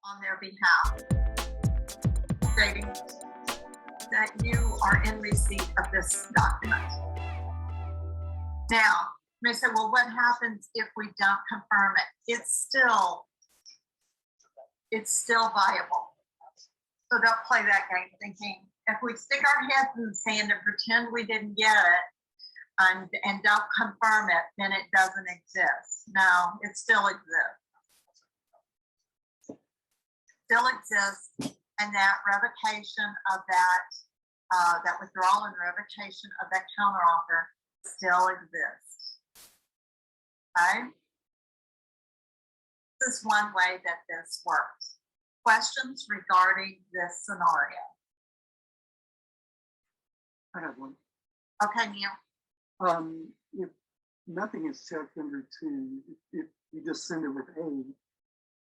on their behalf, stating that you are in receipt of this document. Now, you may say, well, what happens if we don't confirm it? It's still viable. So don't play that game thinking if we stick our heads in the sand and pretend we didn't get it and don't confirm it, then it doesn't exist. No, it still exists. Still exists, and that revocation of that withdrawal and revocation of that counteroffer still exists. Okay? This is one way that this works. Questions regarding this scenario? I have one. Okay, Neil. If nothing is checked under 2, if you just send it with A and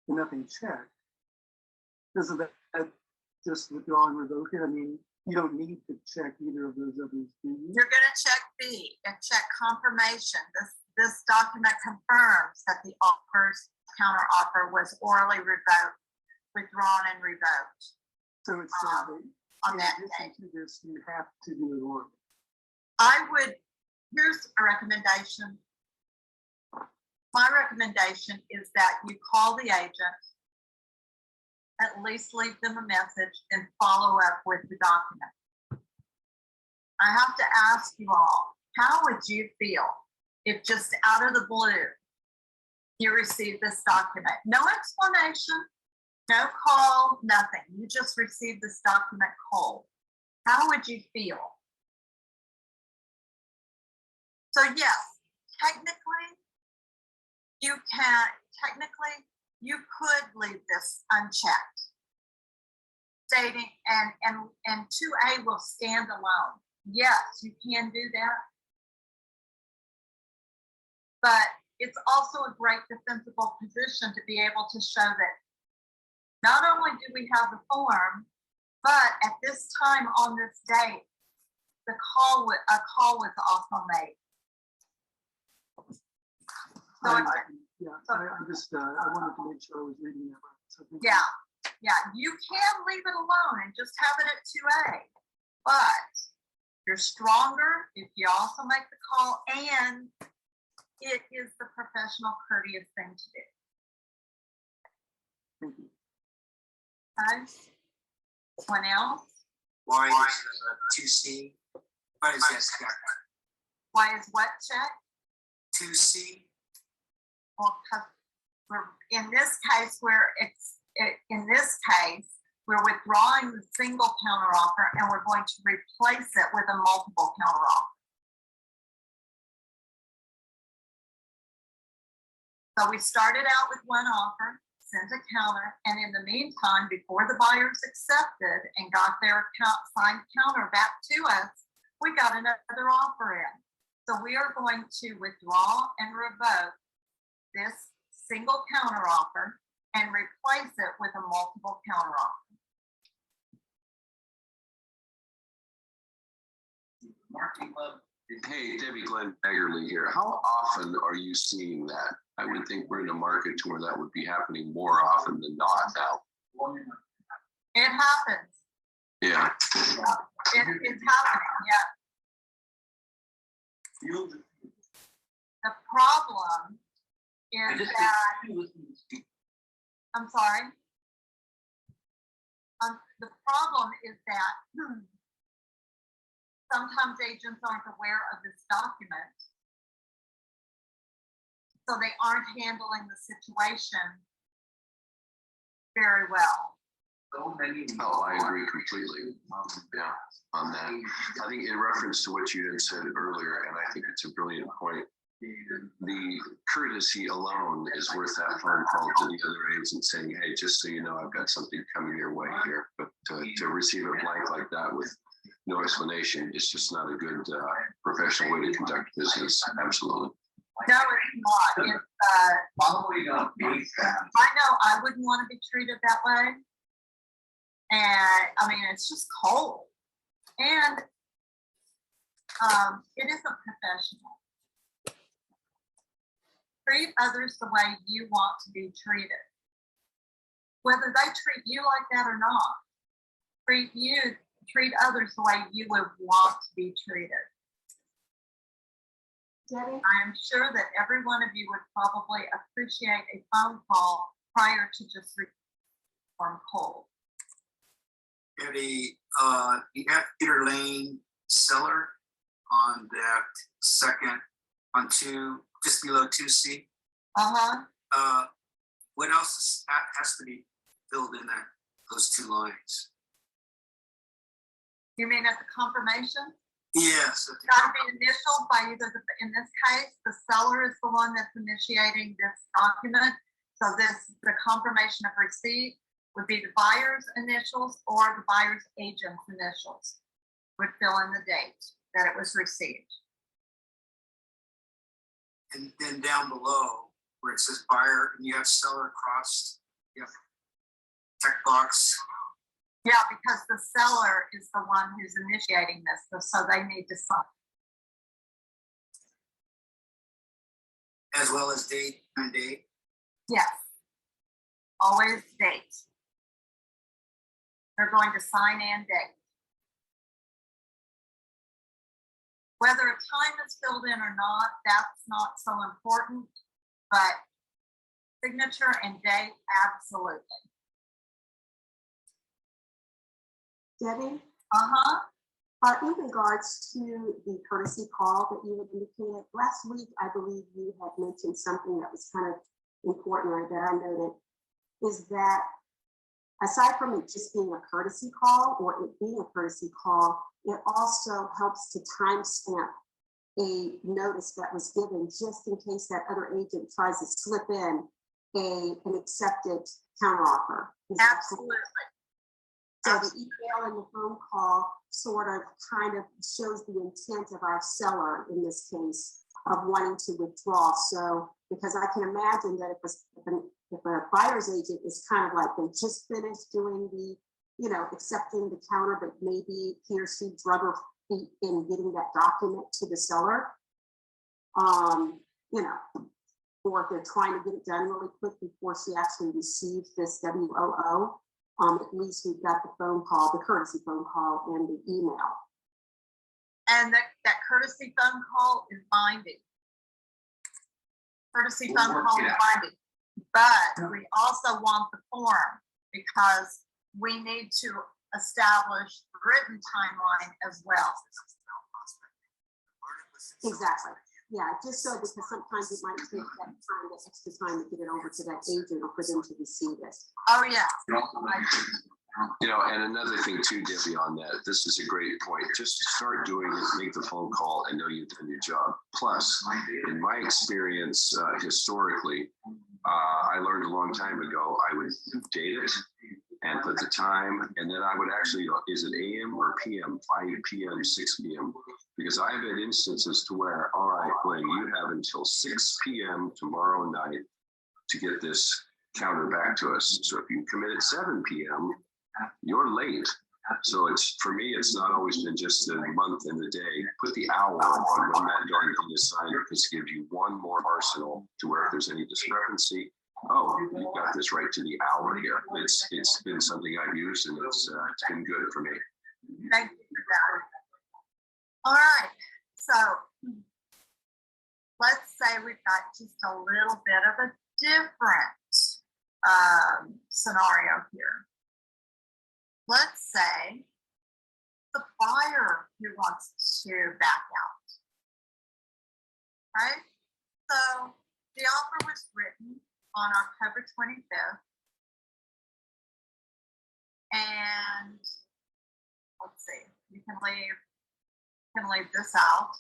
nothing checked, doesn't that just withdraw and revoke it? I mean, you don't need to check either of those others, do you? You're going to check B and check confirmation. This document confirms that the counteroffer was orally revoked, withdrawn and revoked. So it says that on in that addition day. to this, you have to do it orally. Here's a recommendation. My recommendation is that you call the agent, at least leave them a message, and follow up with the document. I have to ask you all, how would you feel if just out of the blue, you received this document? No explanation, no call, nothing. You just received this document cold. How would you feel? So yes, technically, you could leave this unchecked, stating and 2A will stand alone. Yes, you can do that. But it's also a great defensible position to be able to show that not only do we have the form, but at this time on this date, a call was also made. So I wanted to make sure I was reading that right. So yeah, you can leave it alone and just have it at 2A, but you're stronger if you also make the call, and it is the professional, courteous thing to do. Thank you. Okay. Someone else? Why is 2C? Why is this checked? Why is what checked? 2C? Well, in this case, we're withdrawing the single counteroffer and we're going to replace it with a multiple counteroffer. So we started out with one offer, sent a counter, and in the meantime, before the buyers accepted and got their signed counter back to us, we got another offer in. So we are going to withdraw and revoke this single counteroffer and replace it with a multiple counteroffer. Marketing Club. Hey, Debbie Glenn Beggerly here. How often are you seeing that? I would think we're in a market to where that would be happening more often than not now. It happens. Yeah. It's happening, yeah. The problem is that, I'm sorry. The problem is that sometimes agents aren't aware of this document, so they aren't handling the situation very well. Oh, I agree completely. Yeah, on that. I think in reference to what you had said earlier, and I think it's a brilliant point, the courtesy alone is worth that phone call to the other agent saying, hey, just so you know, I've got something coming your way here. But to receive a blank like that with no explanation, it's just not a good professional way to conduct business. Absolutely. No, it's not. I know I wouldn't want to be treated that way. And I mean, it's just cold. And it isn't professional. Treat others the way you want to be treated. whether they treat you like that or not. Treat others the way you would want to be treated. Debbie? I am sure that every one of you would probably appreciate a phone call prior to just from cold. Eddie, you have Peter Lane Cellar on that second, on two, just below 2C. What else has to be filled in there, those two lines? You mean at the confirmation? Yes. Got to be initialed by either, in this case, the seller is the one that's initiating this document. So the confirmation of receipt would be the buyer's initials or the buyer's agent's initials would fill in the date that it was received. And then down below where it says buyer and you have seller crossed, you have check box. Yeah, because the seller is the one who's initiating this, so they need to sign. As well as date and date. Yes. Always date. They're going to sign and date. Whether a time is filled in or not, that's not so important, but signature and date, absolutely. Debbie? Uh-huh. In regards to the courtesy call that you had indicated, last week, I believe you had mentioned something that was kind of important or that I noted, is that aside from it just being a courtesy call or it being a courtesy call, it also helps to timestamp a notice that was given just in case that other agent tries to slip in an accepted counteroffer. Absolutely. So the email and the phone call sort of kind of shows the intent of our seller in this case of wanting to withdraw. So, because I can imagine that if a buyer's agent is kind of like they just finished doing the, accepting the counter, but maybe he or she drug her feet in getting that document to the seller, or if they're trying to get it done really quick before she actually receives this WOO. At least we've got the phone call, the courtesy phone call, and the email. And that courtesy phone call is binding. Courtesy phone call is binding. But we also want the form because we need to establish the written timeline as well. Exactly. Yeah, just so because sometimes it might take that time, that extra time to get it over to that agent or for them to receive it. Oh, yeah. And another thing too, Debbie, on that, this is a great point. Just start doing it, make the phone call and know you've done your job. Plus, in my experience, historically, I learned a long time ago, I would date it and put the time, and then I would actually, is it AM or PM, 5 PM, 6 PM? Because I've had instances to where, all right, Glenn, you have until 6 PM tomorrow night to get this counter back to us. So if you commit at 7 PM, you're late. So for me, it's not always been just the month and the day. Put the hour on when that darn thing is signed, because it gives you one more arsenal to where if there's any discrepancy, oh, you've got this right to the hour here. It's been something I've used and it's been good for me. Thank you for that. All right, so let's say we've got just a little bit of a different scenario here. Let's say the buyer who wants to back out. Right? So the offer was written on October 25th. And let's see, you can leave this out.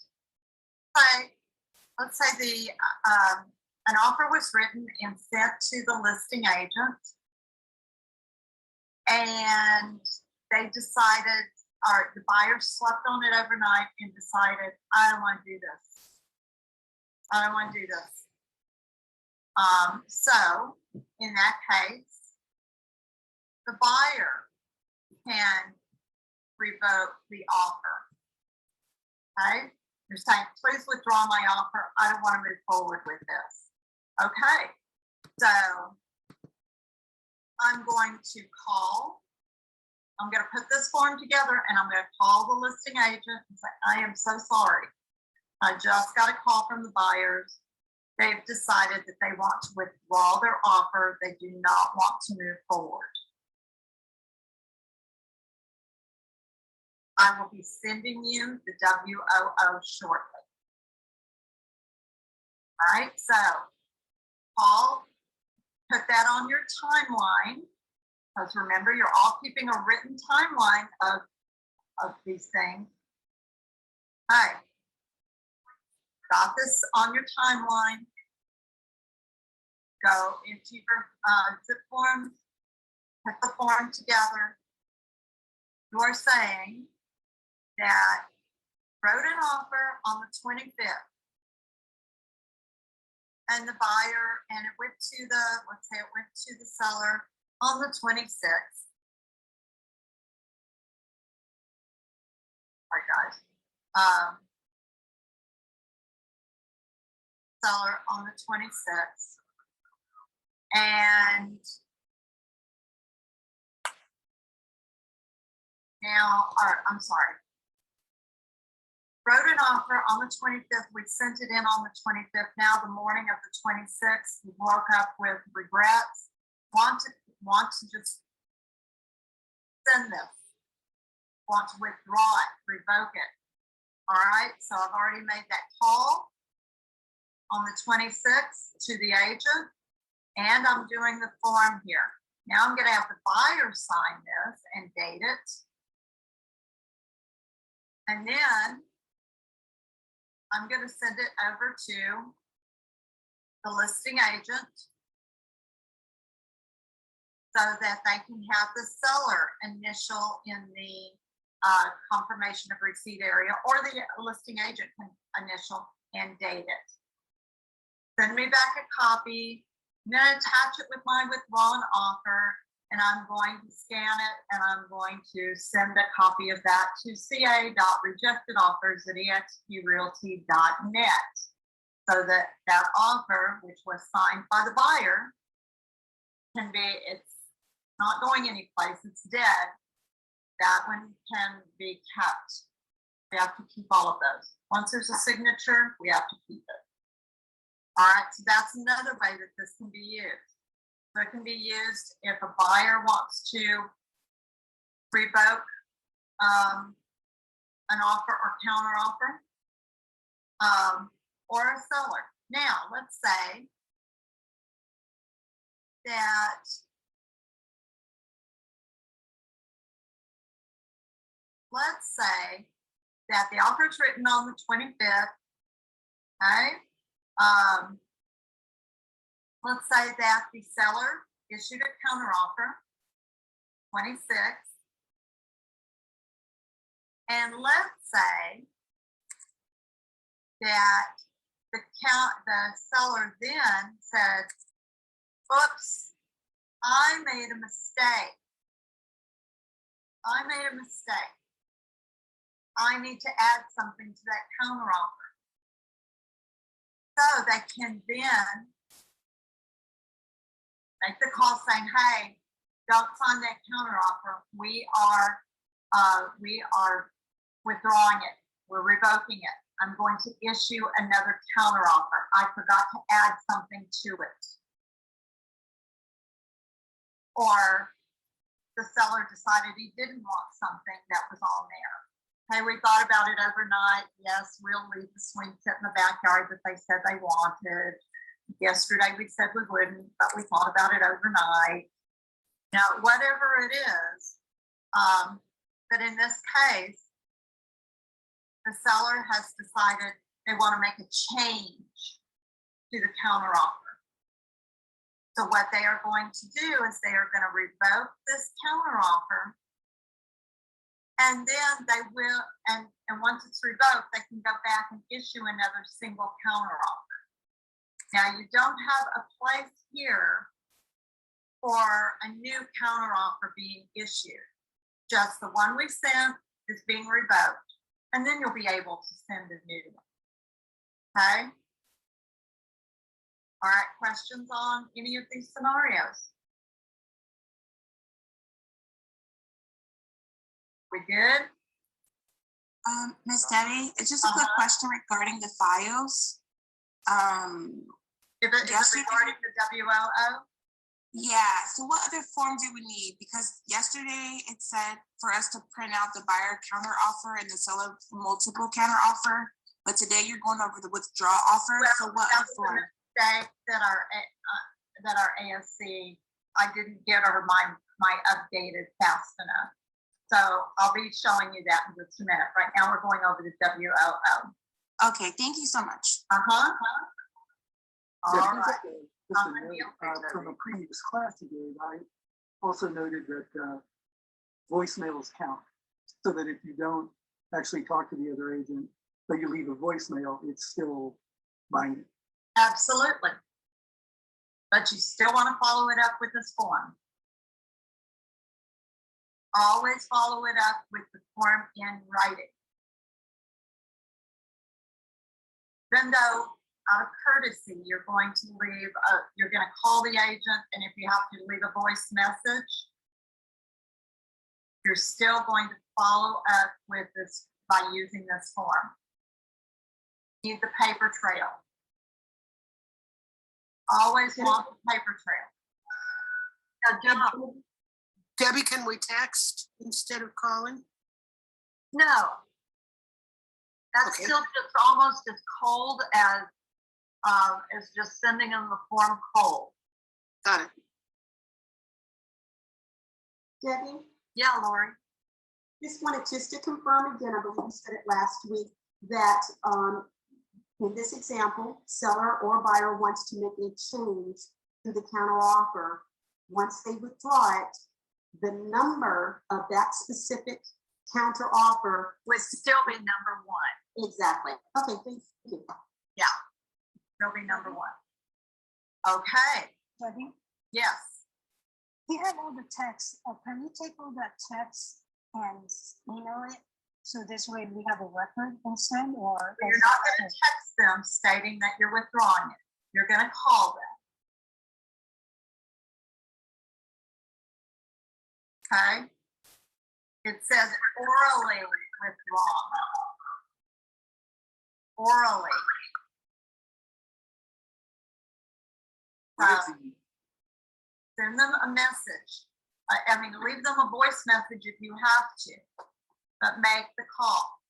Let's say an offer was written and sent to the listing agent, and they decided, or the buyer slept on it overnight and decided, I don't want to do this. I don't want to do this. So in that case, the buyer can revoke the offer. Okay? You're saying, please withdraw my offer. I don't want to move forward with this. Okay. So I'm going to call. I'm going to put this form together and I'm going to call the listing agent and say, I am so sorry. I just got a call from the buyers. They've decided that they want to withdraw their offer. They do not want to move forward. I will be sending you the WOO shortly. All right, so Paul, put that on your timeline. Because remember, you're all keeping a written timeline of these things. All right. Got this on your timeline. Go into your zip forms, put the form together. You're saying that wrote an offer on the 25th. And the buyer, and it went to the, let's say it went to the seller on the 26th. All right, guys. Seller on the 26th. And now, all right, I'm sorry. Wrote an offer on the 25th. We sent it in on the 25th. Now the morning of the 26th, we woke up with regrets. Want to just send this. Want to withdraw it, revoke it. All right, so I've already made that call on the 26th to the agent, and I'm doing the form here. Now I'm going to have the buyer sign this and date it. And then I'm going to send it over to the listing agent so that they can have the seller initial in the confirmation of receipt area, or the listing agent can initial and date it. Send me back a copy. I'm going to attach it with my withdrawn offer, and I'm going to scan it, and I'm going to send a copy of that to ca.rejectedoffers@exprealty.net, so that that offer, which was signed by the buyer, can be, it's not going anyplace, it's dead. That one can be kept. We have to keep all of those. Once there's a signature, we have to keep it. All right, so that's another way that this can be used. So it can be used if a buyer wants to revoke an offer or counter offer, or a seller. Now, let's say that the offer is written on the 25th. Okay. Let's say that the seller issued a counter offer 26th. And let's say that the seller then said, oops, I made a mistake. I need to add something to that counter offer. So they can then make the call saying, hey, don't sign that counter offer. We are withdrawing it. We're revoking it. I'm going to issue another counter offer. I forgot to add something to it. Or the seller decided he didn't want something that was on there. Hey, we thought about it overnight. Yes, we'll leave the swing set in the backyard that they said they wanted. Yesterday we said we wouldn't, but we thought about it overnight. Now, whatever it is, but in this case, the seller has decided they want to make a change to the counter offer. So what they are going to do is they are going to revoke this counter offer. And then they will, and once it's revoked, they can go back and issue another single counter offer. Now, you don't have a place here for a new counter offer being issued. Just the one we sent is being revoked, and then you'll be able to send a new one. Okay? All right, questions on any of these scenarios? We good? Miss Debbie, it's just a quick question regarding the files. Is it Yesterday- regarding the WLO? Yeah, so what other form do we need? Because yesterday it said for us to print out the buyer counter offer and the seller multiple counter offer, but today you're going over the withdraw offer, Well, so what that other was a form? mistake that our ASC, I didn't get her my updated fast enough. So I'll be showing you that in just a minute. Right now, we're going over the WLO. Okay, thank you so much. Uh-huh. All Yeah, right. just a note, from a previous class you gave, I also noted that voicemails count. So that if you don't actually talk to the other agent, but you leave a voicemail, it's still binding. Absolutely. But you still want to follow it up with this form. Always follow it up with the form in writing. Then though, out of courtesy, you're going to call the agent, and if you have to leave a voice message, you're still going to follow up with this by using this form. Use the paper trail. Always want the paper trail. Now, Debbie, can we text instead of calling? no. That's Okay. still just almost as cold as just sending them the form cold. Got it. Debbie, Yeah, Lori. just wanted to confirm again, I believe you said it last week, that in this example, seller or buyer wants to make a change to the counter offer. Once they withdraw it, the number of that specific counter offer Would still be number one. exactly. Okay, thank you. Still be number one. Okay. Debbie, Yes. we have all the text. Can you take all that text and email it? So this way we have a record and send, or? You're not going to text them stating that you're withdrawing it. You're going to call them. Okay. It says orally withdraw. Orally. Send them a message. Leave them a voice message if you have to, but make the call.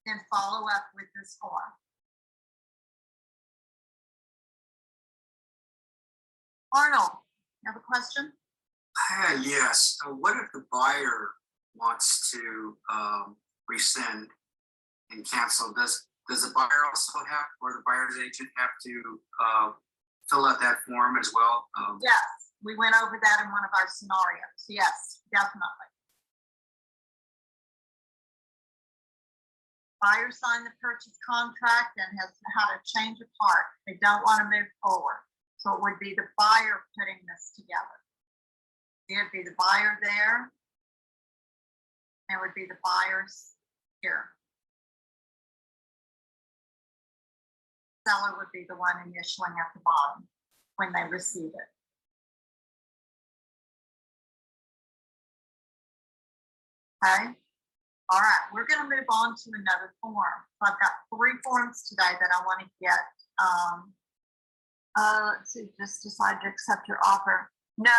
Then follow up with this form. Arnold, you have a question? Yes, what if the buyer wants to rescind and cancel? Does the buyer also have, or the buyer's agent have to fill out that form as well? Yes, we went over that in one of our scenarios. Yes, definitely. Buyer signed the purchase contract and has had a change of heart. They don't want to move forward. So it would be the buyer putting this together. It'd be the buyer there. And it would be the buyers here. Seller would be the one initialing at the bottom when they receive it. Okay. All right, we're going to move on to another form. So I've got 3 forms today that I want to get. Let's see, just decide to accept your offer. No,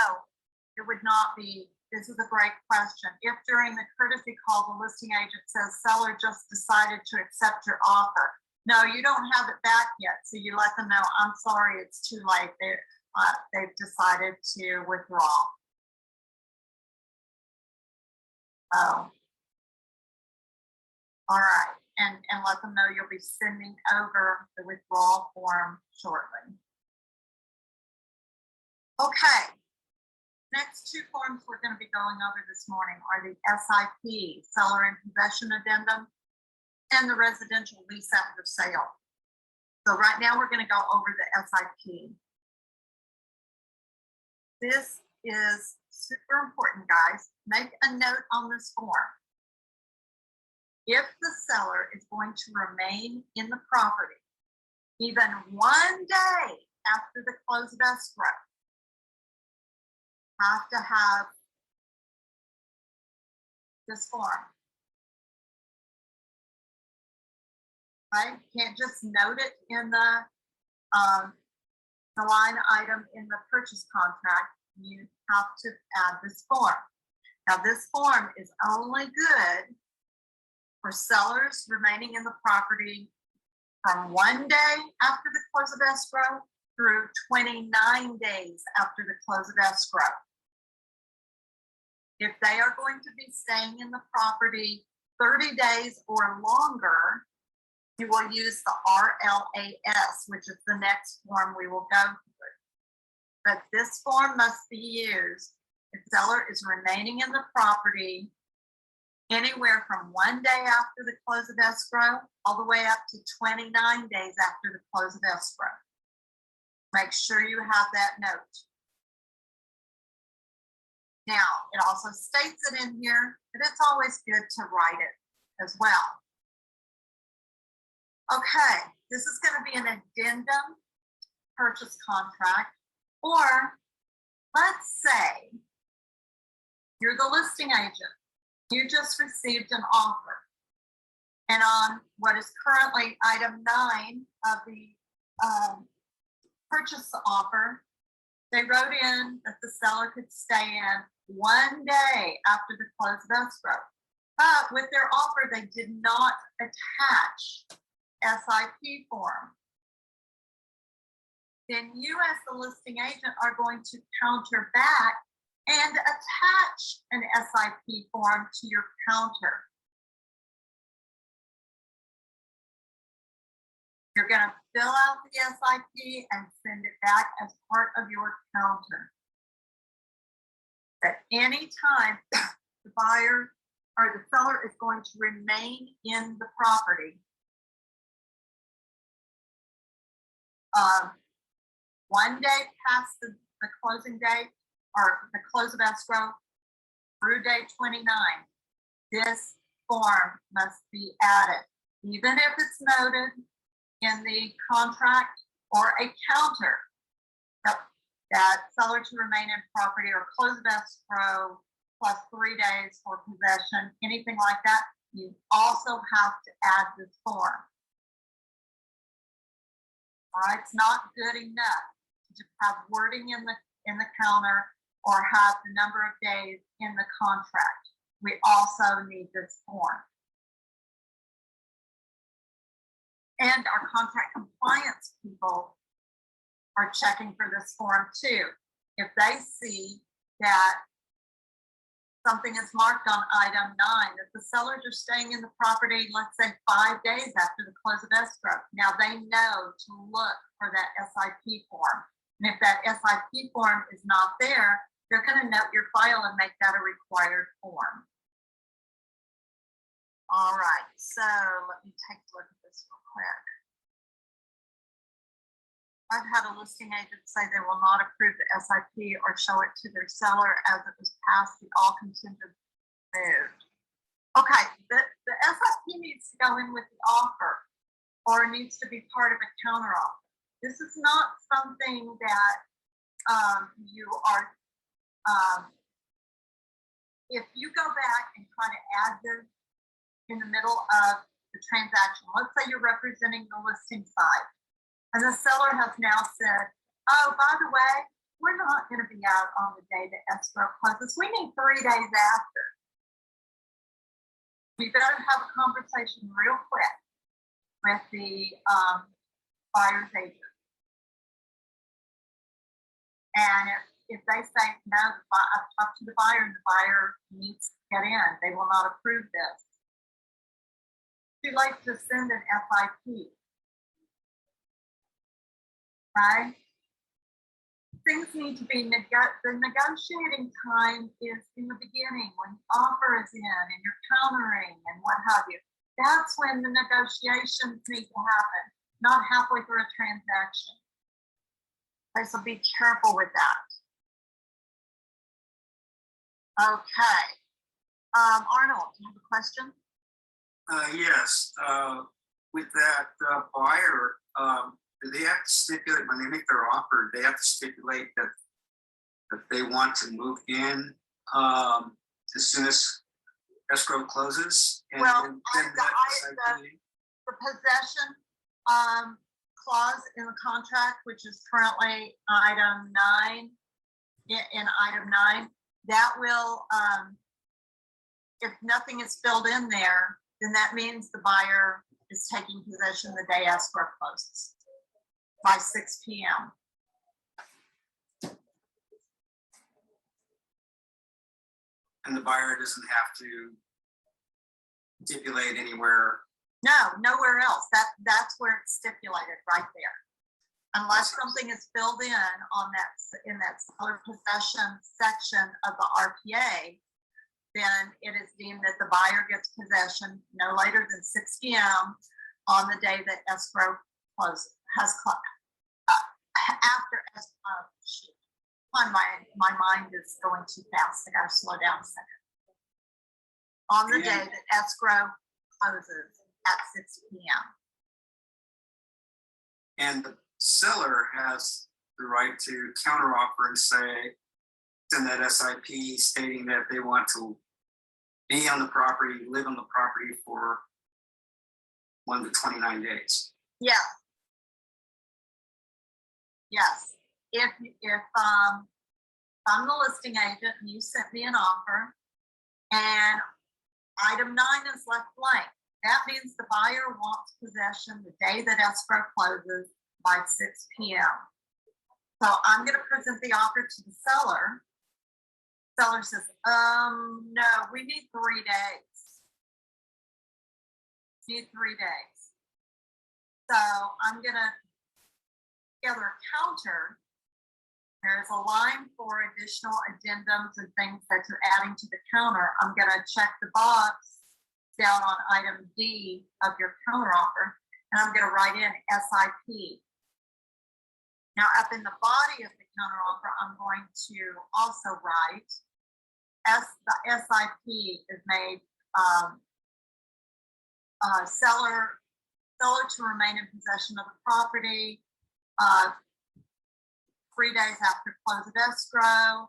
it would not be. This is a great question. If during the courtesy call, the listing agent says seller just decided to accept your offer. No, you don't have it back yet. So you let them know, I'm sorry, it's too late. They've decided to withdraw. Oh. All right, and let them know you'll be sending over the withdrawal form shortly. Okay, next 2 forms we're going to be going over this morning are the SIP, Seller in Possession Addendum, and the Residential Lease After Sale. So right now we're going to go over the SIP. This is super important, guys. Make a note on this form. If the seller is going to remain in the property, even 1 day after the close of escrow, have to have this form. Right? Can't just note it in the line item in the purchase contract. You have to add this form. Now, this form is only good for sellers remaining in the property from 1 day after the close of escrow through 29 days after the close of escrow. If they are going to be staying in the property 30 days or longer, you will use the RLAS, which is the next form we will go through. But this form must be used if seller is remaining in the property anywhere from 1 day after the close of escrow all the way up to 29 days after the close of escrow. Make sure you have that note. Now, it also states it in here, but it's always good to write it as well. Okay, this is going to be an addendum purchase contract, or let's say you're the listing agent. You just received an offer. And on what is currently item 9 of the purchase offer, they wrote in that the seller could stay in 1 day after the close of escrow. But with their offer, they did not attach SIP form. Then you as the listing agent are going to counter back and attach an SIP form to your counter. You're going to fill out the SIP and send it back as part of your counter. At any time, the buyer or the seller is going to remain in the property. 1 day past the closing date or the close of escrow through day 29, this form must be added, even if it's noted in the contract or a counter that seller to remain in property or close of escrow plus 3 days for possession, anything like that. You also have to add this form. All right, it's not good enough to just have wording in the counter or have the number of days in the contract. We also need this form. And our contract compliance people are checking for this form too. If they see that something is marked on item 9, that the sellers are staying in the property, let's say 5 days after the close of escrow, now they know to look for that SIP form. And if that SIP form is not there, they're going to note your file and make that a required form. All right, so let me take a look at this real quick. I've had a listing agent say they will not approve the SIP or show it to their seller as it was past the all contingent moved. Okay, the SIP needs to go in with the offer or needs to be part of a counter offer. This is not something that you are, if you go back and try to add this in the middle of the transaction, let's say you're representing the listing side, and the seller has now said, oh, by the way, we're not going to be out on the day the escrow closes. We need 3 days after. You better have a conversation real quick with the buyer's agent. And if they say, no, I've talked to the buyer and the buyer needs to get in, they will not approve this. Too late to send an SIP. Right? Things need to be, the negotiating time is in the beginning when the offer is in and you're countering and what have you. That's when the negotiations need to happen, not halfway through a transaction. Okay, so be careful with that. Okay. Arnold, do you have a question? Yes, with that buyer, do they have to stipulate when they make their offer? They have to stipulate that they want to move in as soon as escrow closes? And Well, then I- that I- SIP? The possession, clause in the contract, which is currently item 9, in item 9, that will, if nothing is filled in there, then that means the buyer is taking possession the day escrow closes by 6 p.m. And the buyer doesn't have to stipulate anywhere. No, nowhere else. That's where it's stipulated, right there. Unless something is filled in on that seller possession section of the RPA, then it is deemed that the buyer gets possession no later than 6 p.m. on the day that escrow closes, after escrow. Shoot. My mind is going too fast. I gotta slow down a second. On the day that escrow closes at 6 p.m. And the seller has the right to counteroffer and say, send that SIP stating that they want to be on the property, live on the property for 1 to 29 days. Yeah. Yes. If I'm the listing agent and you sent me an offer and item 9 is left blank, that means the buyer wants possession the day that escrow closes by 6 p.m. So I'm going to present the offer to the seller. Seller says, no, we need 3 days. Need 3 days. So I'm going to gather a counter. There's a line for additional addendums and things that you're adding to the counter. I'm going to check the box down on item D of your counter offer, and I'm going to write in SIP. Now, up in the body of the counter offer, I'm going to also write the SIP is made seller to remain in possession of the property 3 days after close of escrow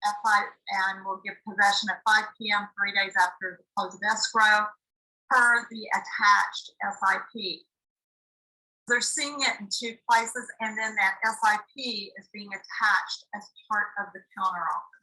and will give possession at 5 p.m. 3 days after the close of escrow per the attached SIP. They're seeing it in 2 places, and then that SIP is being attached as part of the counteroffer.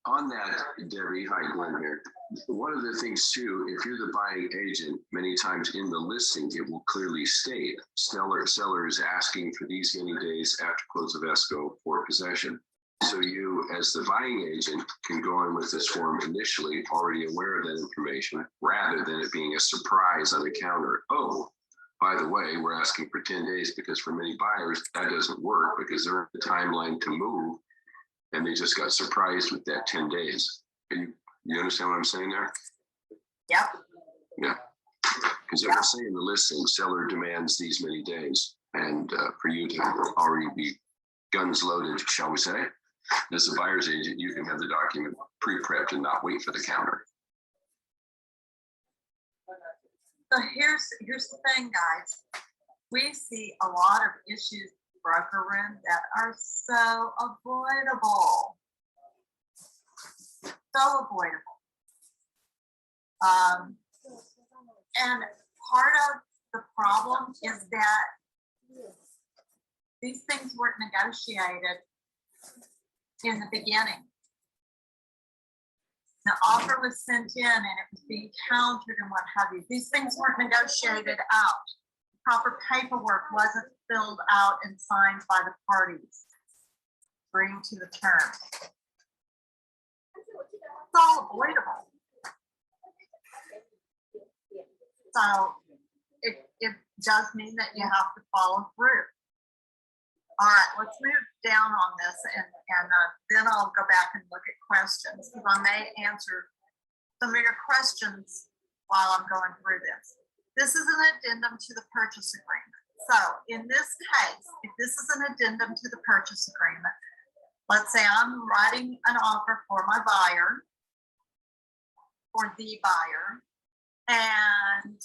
On that, Debbie, hi Glenn here. One of the things too, if you're the buying agent, many times in the listing, it will clearly state seller is asking for these many days after close of escrow for possession. So you, as the buying agent, can go in with this form initially, already aware of that information, rather than it being a surprise on the counter. Oh, by the way, we're asking for 10 days because for many buyers, that doesn't work because they're in the timeline to move and they just got surprised with that 10 days. You understand what I'm saying there? Yep. Yeah. Because it will say in the listing, seller demands these many days. And for you to already be guns loaded, shall we say, as a buyer's agent, you can have the document pre-prepped and not wait for the counter. So here's the thing, guys. We see a lot of issues in the broker room that are so avoidable. So avoidable. And part of the problem is that these things weren't negotiated in the beginning. The offer was sent in and it was being countered and what have you. These things weren't negotiated out. Proper paperwork wasn't filled out and signed by the parties, agreeing to the terms. It's all avoidable. So it does mean that you have to follow through. All right, let's move down on this and then I'll go back and look at questions because I may answer some of your questions while I'm going through this. This is an addendum to the purchase agreement. So in this case, if this is an addendum to the purchase agreement, let's say I'm writing an offer for my buyer, for the buyer, and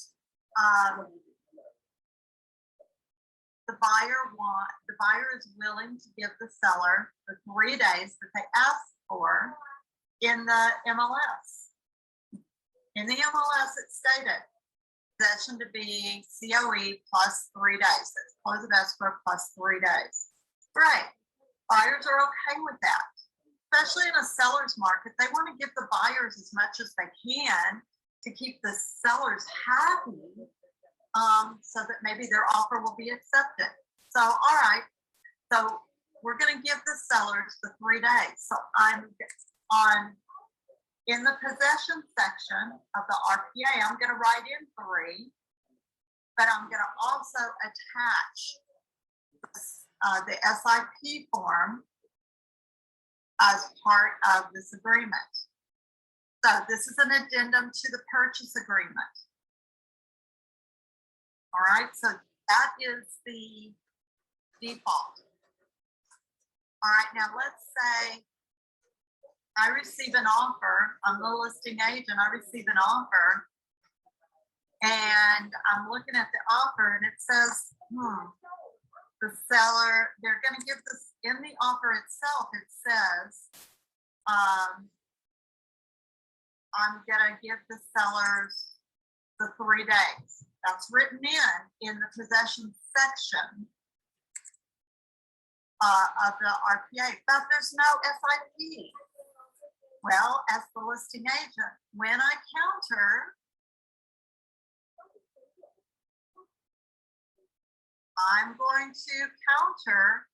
the buyer is willing to give the seller the 3 days that they asked for in the MLS. In the MLS, it stated possession to be COE plus 3 days. That's close of escrow plus 3 days. Great. Buyers are okay with that. Especially in a seller's market, they want to give the buyers as much as they can to keep the sellers happy, so that maybe their offer will be accepted. So, all right. So we're going to give the sellers the 3 days. So I'm in the possession section of the RPA, I'm going to write in 3, but I'm going to also attach the SIP form as part of this agreement. So this is an addendum to the purchase agreement. All right, so that is the default. All right, now let's say I receive an offer, I'm the listing agent, I receive an offer, and I'm looking at the offer and it says, the seller, they're going to give this in the offer itself. It says, I'm going to give the sellers the 3 days. That's written in the possession section of the RPA, but there's no SIP. Well, as the listing agent, when I counter, I'm going to counter,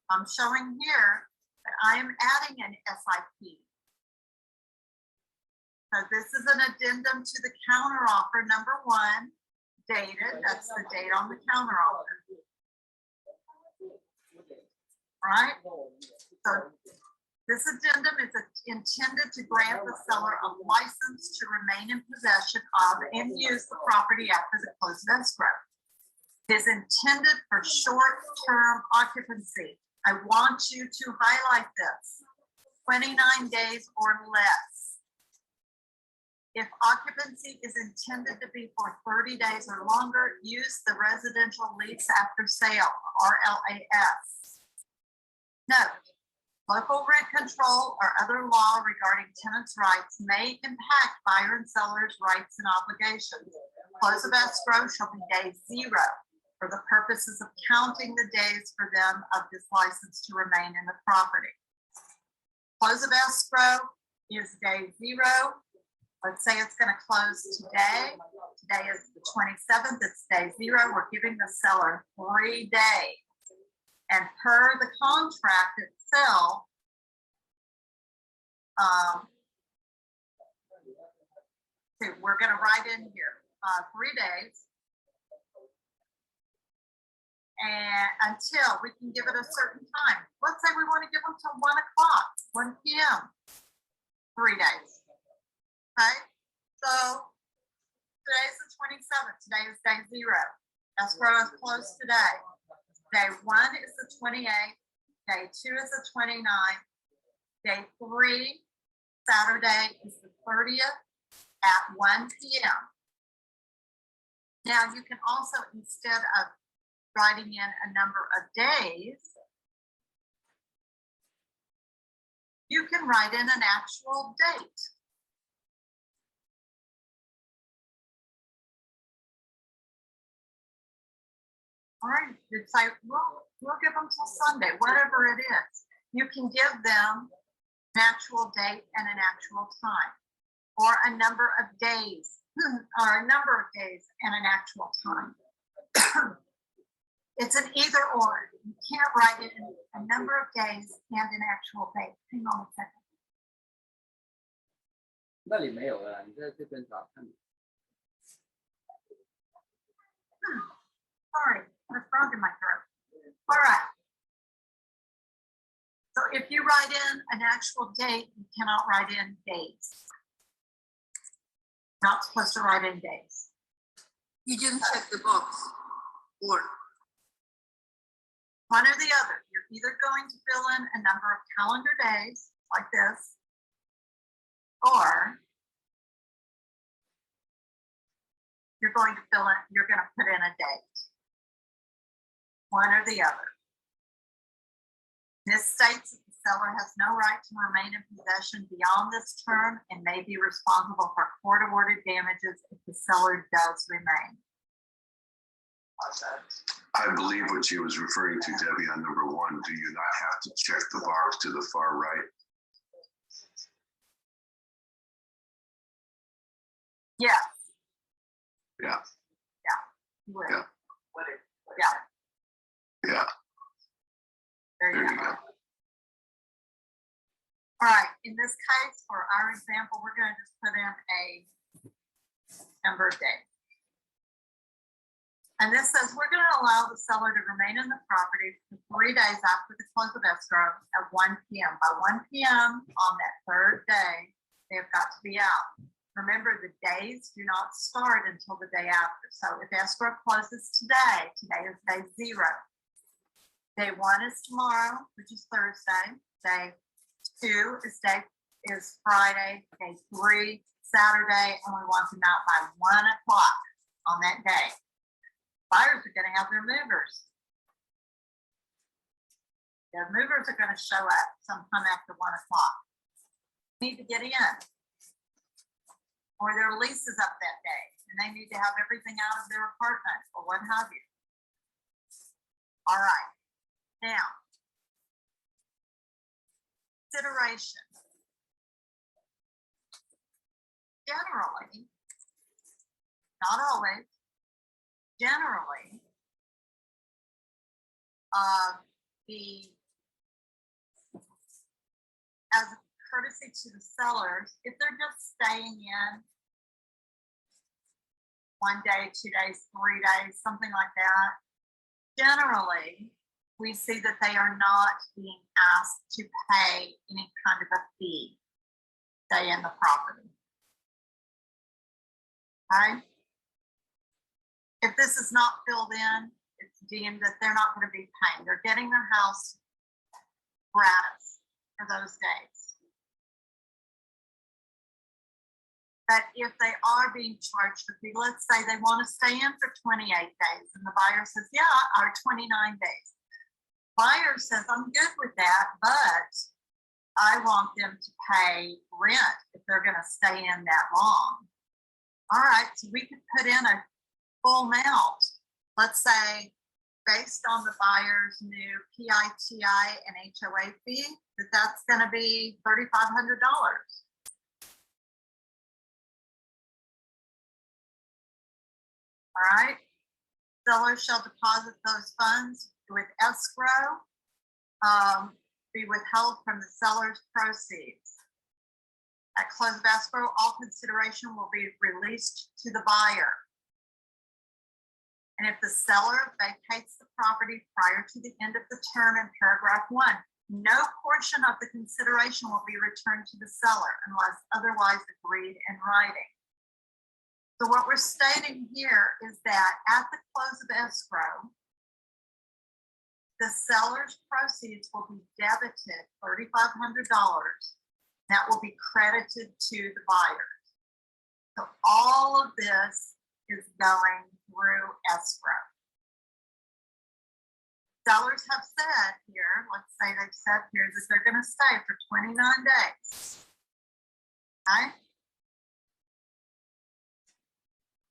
I'm showing here that I am adding an SIP. So this is an addendum to the counter offer number 1, dated, that's the date on the counter offer. Right? So this addendum is intended to grant the seller a license to remain in possession of and use the property after the close of escrow. It is intended for short-term occupancy. I want you to highlight this, 29 days or less. If occupancy is intended to be for 30 days or longer, use the residential lease after sale, RLAS. Note, local rent control or other law regarding tenants' rights may impact buyer and seller's rights and obligations. Close of escrow shall be day 0 for the purposes of counting the days for them of this license to remain in the property. Close of escrow is day 0. Let's say it's going to close today. Today is the 27th. It's day 0. We're giving the seller 3 days. And per the contract itself, we're going to write in here 3 days. And until we can give it a certain time. Let's say we want to give them till 1 o'clock, 1 p.m. 3 days. Okay, so today's the 27th. Today is day 0. Escrow is closed today. Day 1 is the 28th. Day 2 is the 29th. Day 3, Saturday, is the 30th at 1 p.m. Now you can also, instead of writing in a number of days, you can write in an actual date. All right, you'd say, well, we'll give them till Sunday, whatever it is. You can give them an actual date and an actual time, or a number of days, or a number of days and an actual time. It's an either or. You can't write it in a number of days and an actual date. Hang on a second. 那里没有了，你在这边找看。 Sorry, there's frog in my throat. All right. So if you write in an actual date, you cannot write in days. Not supposed to write in days. You didn't check the box. Or One or the other. You're either going to fill in a number of calendar days like this, or you're going to put in a date. one or the other. This states that the seller has no right to remain in possession beyond this term and may be responsible for court-awarded damages if the seller does remain. I believe what she was referring to, Debbie, on number one, do you not have to check the box to the far right? Yes. Yeah. You would. Yeah. Yeah, Yeah, there there you you go. go. All right, in this case, for our example, we're gonna just put in a number of days. And this says we're gonna allow the seller to remain in the property for 3 days after the close of escrow at 1 p.m. By 1 p.m. on that third day, they've got to be out. Remember, the days do not start until the day after. So if escrow closes today, today is day 0. Day 1 is tomorrow, which is Thursday. Day 2 is Friday. Day 3, Saturday, and we want them out by 1 o'clock on that day. Buyers are gonna have their movers. Their movers are gonna show up sometime after 1 o'clock. Need to get in. Or their lease is up that day and they need to have everything out of their apartment or what have you. All right, now, consideration. Generally, not always, generally, as a courtesy to the sellers, if they're just staying in 1 day, 2 days, 3 days, something like that, generally, we see that they are not being asked to pay any kind of a fee, stay in the property. Okay? If this is not filled in, it's deemed that they're not going to be paying. They're getting their house gratis for those days. But if they are being charged a fee, let's say they want to stay in for 28 days and the buyer says, yeah, or 29 days. Buyer says, I'm good with that, but I want them to pay rent if they're going to stay in that long. All right, so we could put in a full amount, let's say, based on the buyer's new PITI and HOA fee, that's going to be $3,500. All right, seller shall deposit those funds with escrow, be withheld from the seller's proceeds. At close of escrow, all consideration will be released to the buyer. And if the seller vacates the property prior to the end of the term in paragraph 1, no portion of the consideration will be returned to the seller unless otherwise agreed in writing. So what we're stating here is that at the close of escrow, the seller's proceeds will be debited $3,500. That will be credited to the buyers. So all of this is going through escrow. Sellers have said here, let's say they've said here that they're going to stay for 29 days. Okay?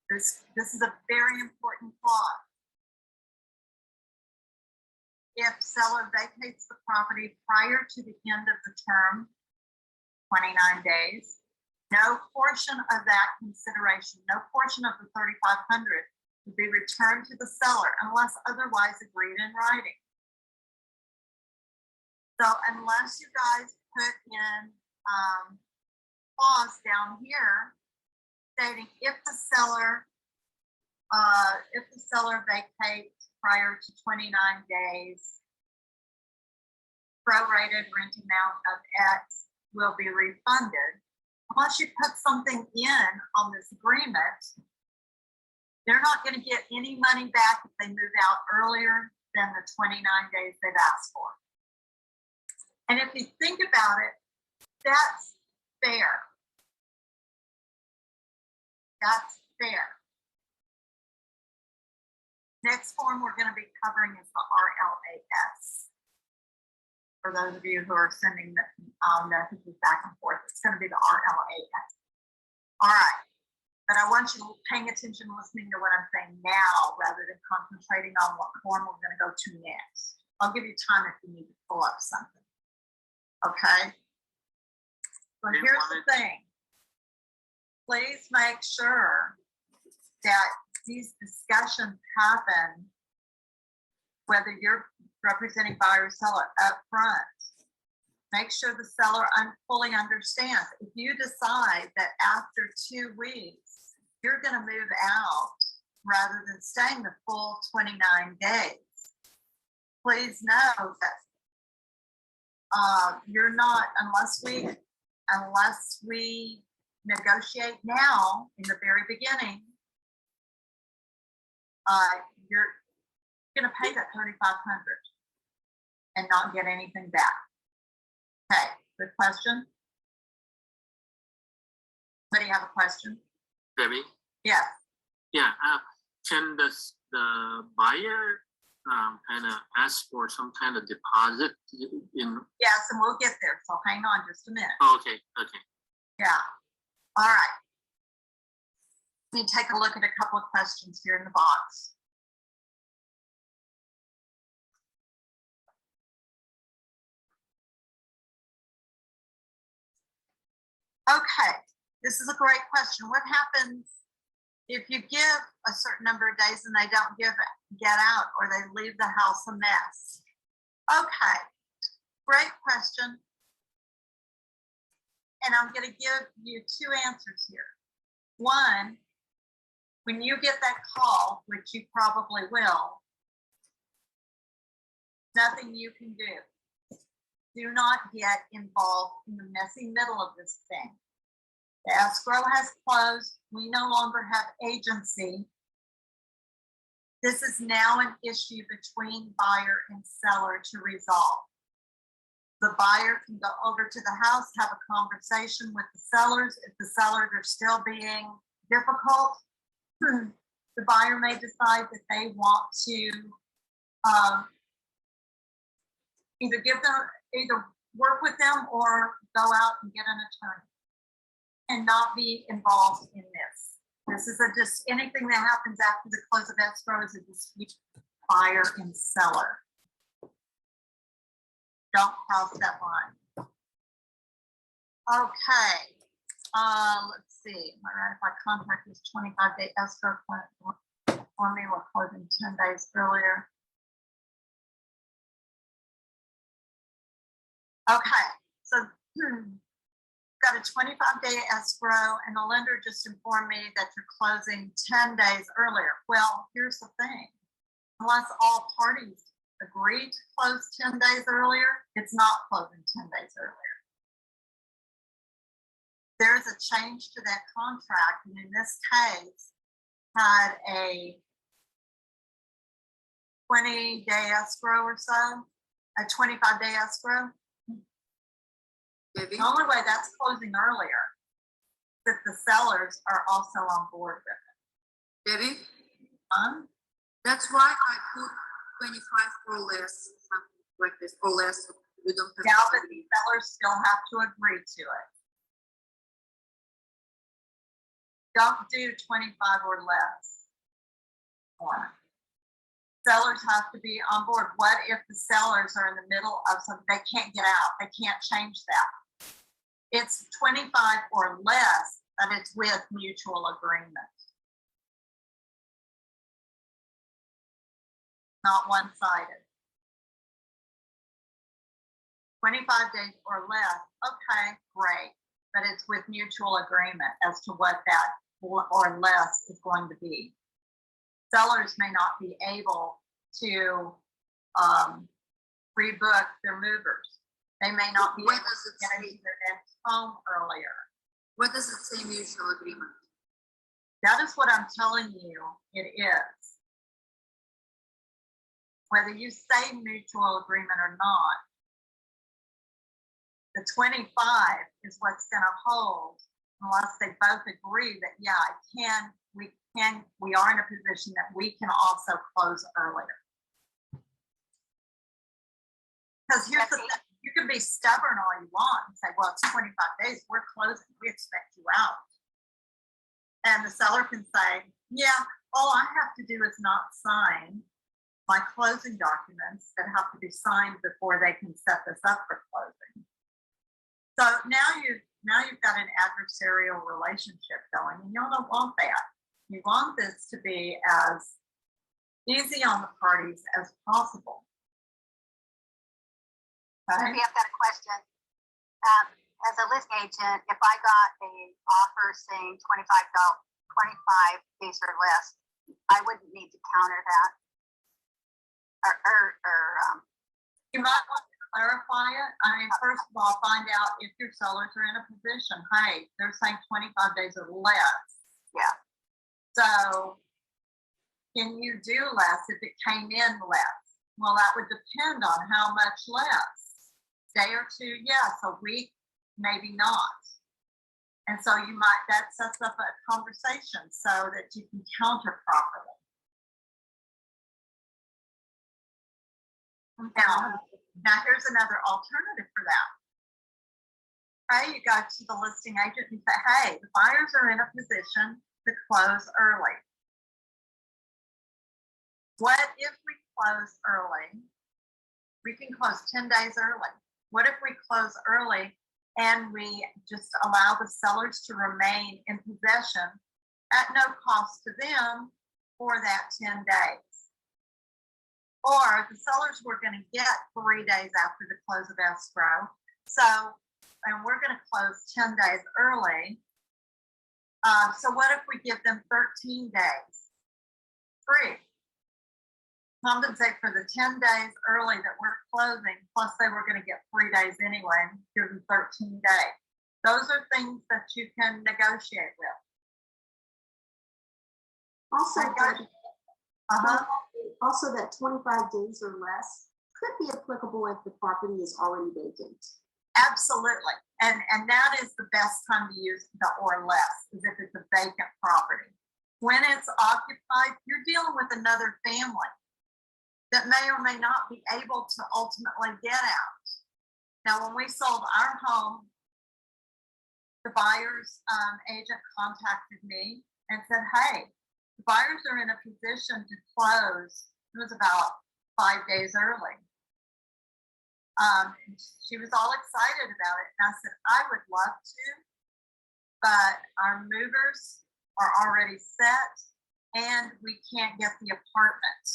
This is a very important clause. If seller vacates the property prior to the end of the term, 29 days, no portion of that consideration, no portion of the $3,500 will be returned to the seller unless otherwise agreed in writing. So unless you guys put in clause down here stating if the seller vacates prior to 29 days, prorated rent amount of X will be refunded. Unless you put something in on this agreement, they're not going to get any money back if they move out earlier than the 29 days they've asked for. And if you think about it, that's fair. That's fair. Next form we're gonna be covering is the RLAS. For those of you who are sending the messages back and forth, it's gonna be the RLAS. All right, but I want you paying attention, listening to what I'm saying now, rather than concentrating on what form we're gonna go to next. I'll give you time if you need to pull up something. Okay? So here's the thing. Please make sure that these discussions happen, whether you're representing buyer or seller up front. Make sure the seller fully understands. If you decide that after 2 weeks, you're gonna move out rather than staying the full 29 days, please know that you're not, unless we negotiate now in the very beginning, you're gonna pay that $3,500 and not get anything back. Okay, good question. Anybody have a question? Debbie? Yes. Yeah, can the buyer kind of ask for some kind of deposit in? Yes, and we'll get there, so hang on just a minute. Oh, okay, okay. Yeah, all right. Let me take a look at a couple of questions here in the box. Okay, this is a great question. What happens if you give a certain number of days and they don't get out, or they leave the house a mess? Okay, great question. And I'm going to give you 2 answers here. One, when you get that call, which you probably will, nothing you can do. Do not get involved in the messy middle of this thing. The escrow has closed. We no longer have agency. This is now an issue between buyer and seller to resolve. The buyer can go over to the house, have a conversation with the sellers. If the sellers are still being difficult, the buyer may decide that they want to either work with them or go out and get an attorney and not be involved in this. This is just anything that happens after the close of escrow is a dispute buyer and seller. Don't cross that line. Okay. Let's see. Am I right? If I contact this 25-day escrow for me, we're closing 10 days earlier. Okay, so got a 25-day escrow, and the lender just informed me that you're closing 10 days earlier. Well, here's the thing. Unless all parties agree to close 10 days earlier, it's not closing 10 days earlier. There's a change to that contract, and in this case, had a 20-day escrow or so, a 25-day escrow. The only way that's closing earlier is if the sellers are also on board with it. Debbie, That's why I put 25 or less, something like this, or less. We don't have Yeah, to but the sellers still have to agree to it. Don't do 25 or less. Sellers have to be on board. What if the sellers are in the middle of something? They can't get out. They can't change that. It's 25 or less, but it's with mutual agreement. Not one-sided. 25 days or less, okay, great. But it's with mutual agreement as to what that or less is going to be. Sellers may not be able to rebook their movers. They may not be able to get into their next home earlier. What does it say mutual agreement? That is what I'm telling you, it is. Whether you say mutual agreement or not, the 25 is what's going to hold unless they both agree that, yeah, I can we are in a position that we can also close earlier. Because here's the thing, you can be stubborn all you want and say, well, it's 25 days, we're closing, we expect you out. And the seller can say, yeah, all I have to do is not sign my closing documents that have to be signed before they can set this up for closing. So now you've got an adversarial relationship going, and y'all don't want that. You want this to be as easy on the parties as possible. Okay? Maybe I've got a question. As a list agent, if I got a offer saying 25 days or less, I wouldn't need to counter that. You might want to clarify it. I mean, first of all, find out if your sellers are in a position, hey, they're saying 25 days or less. Yeah. So can you do less if it came in less? Well, that would depend on how much less. Day or two, yes. A week, maybe not. And so that sets up a conversation so that you can counter properly. Now here's another alternative for that. Okay, you go to the listing agent and say, hey, the buyers are in a position to close early. What if we close early? We can close 10 days early. What if we close early and we just allow the sellers to remain in possession at no cost to them for that 10 days? Or the sellers were going to get 3 days after the close of escrow. And we're going to close 10 days early. So what if we give them 13 days free? Compensate for the 10 days early that we're closing, plus they were going to get 3 days anyway, and give them 13 days. Those are things that you can negotiate with. Also, that 25 days or less could be applicable if the property is already vacant. Absolutely. And that is the best time to use the or less, is if it's a vacant property. When it's occupied, you're dealing with another family that may or may not be able to ultimately get out. Now, when we sold our home, the buyer's agent contacted me and said, hey, the buyers are in a position to close. It was about 5 days early. She was all excited about it. And I said, I would love to, but our movers are already set and we can't get the apartment.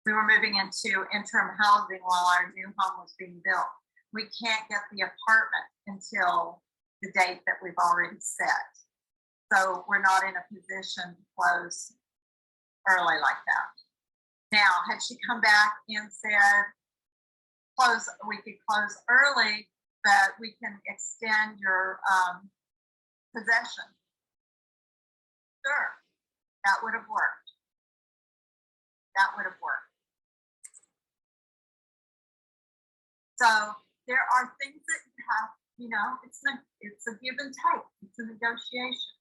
We were moving into interim housing while our new home was being built. We can't get the apartment until the date that we've already set. So we're not in a position to close early like that. Now, had she come back and said, we could close early, but we can extend your possession. Sure, that would have worked. That would have worked. So there are things that you have, it's a give and take. It's a negotiation.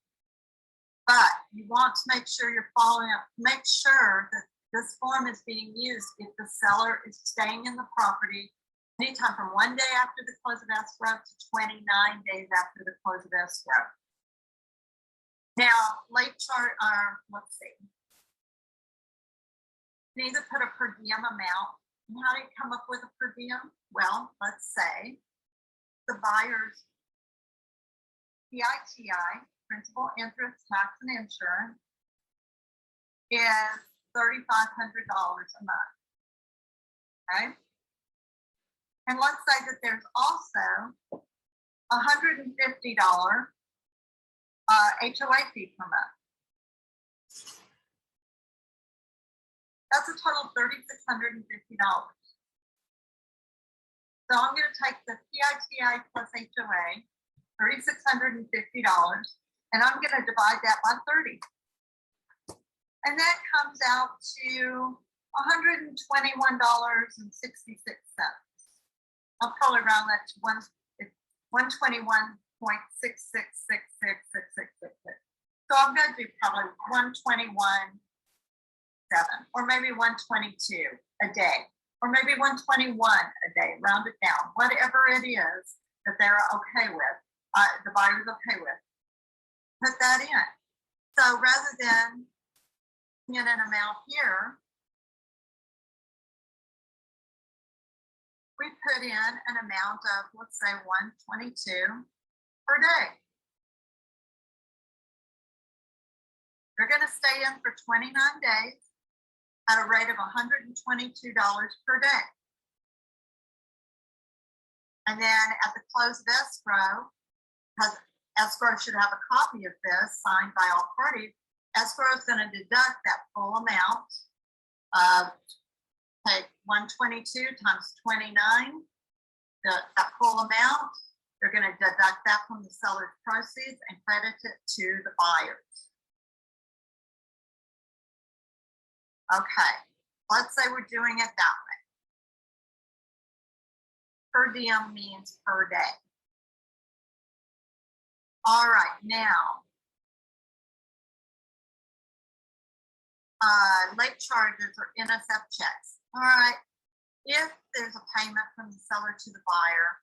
But you want to make sure you're following up. Make sure that this form is being used if the seller is staying in the property anytime from 1 day after the close of escrow to 29 days after the close of escrow. Now, let's see. You either put a per diem amount. And how do you come up with a per diem? Well, let's say the buyer's PITI, principal, interest, tax, and insurance, is $3,500 a month. Okay? And let's say that there's also $150 HOA fee per month. That's a total of $3,650. So I'm going to take the PITI plus HOA, $3,650, and I'm going to divide that by 30. And that comes out to $121.66. I'll probably round that to 121.66666666. So So I'm gonna do probably 121.7, or maybe 122 a day, or maybe 121 a day, round it down, whatever it is that they're okay with, the buyer's okay with. Put that in. So rather than in an amount here, we put in an amount of, let's say, 122 per day. They're going to stay in for 29 days at a rate of $122 per day. And then at the close of escrow, because escrow should have a copy of this signed by all parties, escrow is going to deduct that full amount of, take 122 times 29, that full amount. They're going to deduct that from the seller's proceeds and credit it to the buyers. Okay, let's say we're doing it that way. Per diem means per day. All right, now, late charges or NSF checks. All right, if there's a payment from the seller to the buyer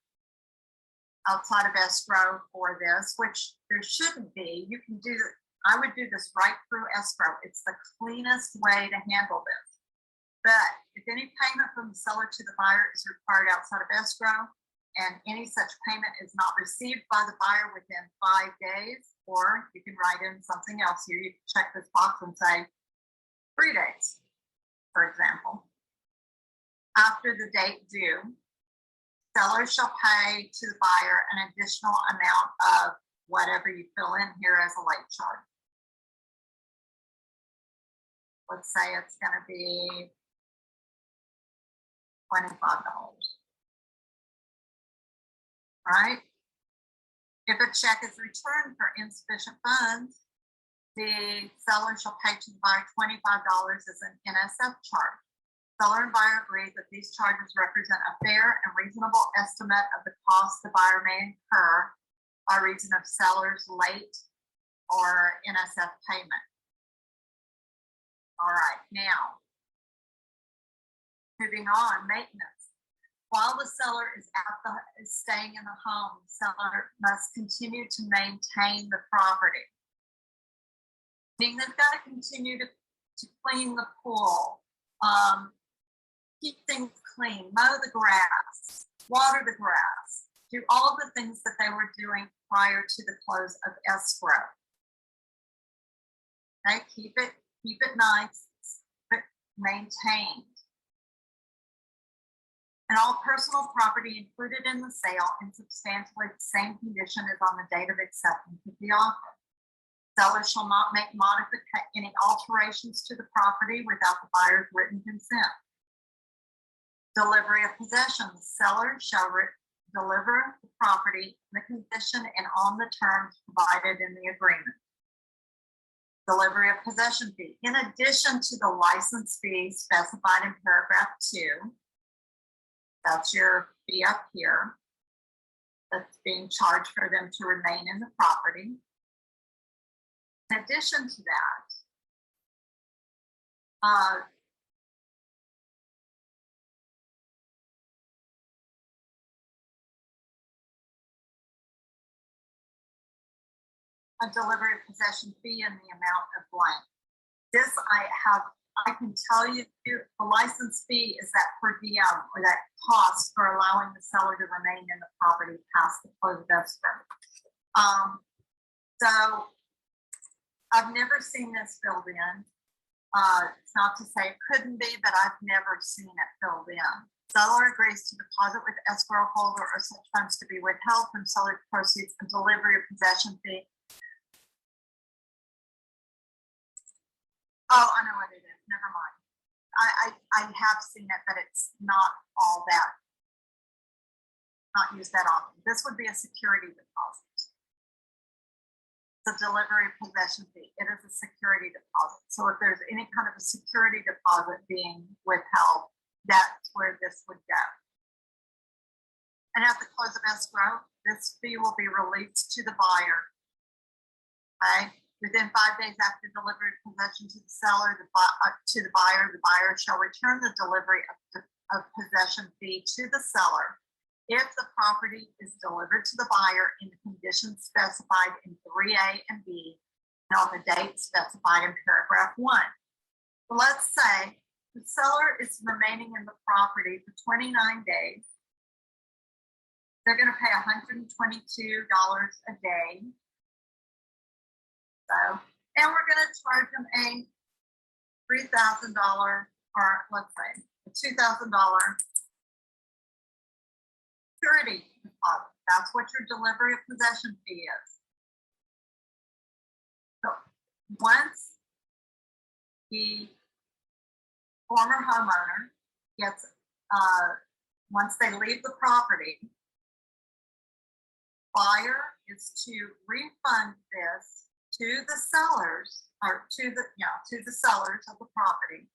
outside of escrow for this, which there shouldn't be, you can do, I would do this right through escrow. It's the cleanest way to handle this. But if any payment from the seller to the buyer is required outside of escrow, and any such payment is not received by the buyer within 5 days, or you can write in something else here. You can check this box and say 3 days, for example. After the date due, seller shall pay to the buyer an additional amount of whatever you fill in here as a late charge. Let's say it's going to be $25. Right? If a check is returned for insufficient funds, the seller shall pay to the buyer $25 as an NSF charge. Seller and buyer agree that these charges represent a fair and reasonable estimate of the cost the buyer may incur by reason of seller's late or NSF payment. All right, now, moving on, maintenance. While the seller is staying in the home, the seller must continue to maintain the property. Meaning they've got to continue to clean the pool, keep things clean, mow the grass, water the grass, do all of the things that they were doing prior to the close of escrow. Okay, keep it nice, but maintained. And all personal property included in the sale in substantially the same condition as on the date of acceptance of the offer. Seller shall not make any alterations to the property without the buyer's written consent. Delivery of possession. The seller shall deliver the property in the condition and on the terms provided in the agreement. Delivery of possession fee. In addition to the license fee specified in paragraph 2, that's your fee up here that's being charged for them to remain in the property. In addition to that, a delivery of possession fee in the amount of blank. This I can tell you the license fee is that per diem, or that cost for allowing the seller to remain in the property past the close of escrow. So I've never seen this filled in. It's not to say it couldn't be, but I've never seen it filled in. Seller agrees to deposit with escrow holder or such funds to be withheld from seller proceeds and delivery of possession fee. Oh, I know what it is. Never mind. I have seen it, but it's not all that, not used that often. This would be a security deposit. The delivery possession fee. It is a security deposit. So if there's any kind of a security deposit being withheld, that's where this would go. And at the close of escrow, this fee will be released to the buyer. Okay. Within 5 days after delivery of possession to the seller, to the buyer shall return the delivery of possession fee to the seller if the property is delivered to the buyer in the conditions specified in 3A and B and on the date specified in paragraph 1. So let's say the seller is remaining in the property for 29 days. They're going to pay $122 a day. So, and we're going to charge them a $3,000 or let's say a $2,000 security deposit. That's what your delivery of possession fee is. So once the former homeowner gets, once they leave the property, buyer is to refund this to the sellers or to the sellers of the property.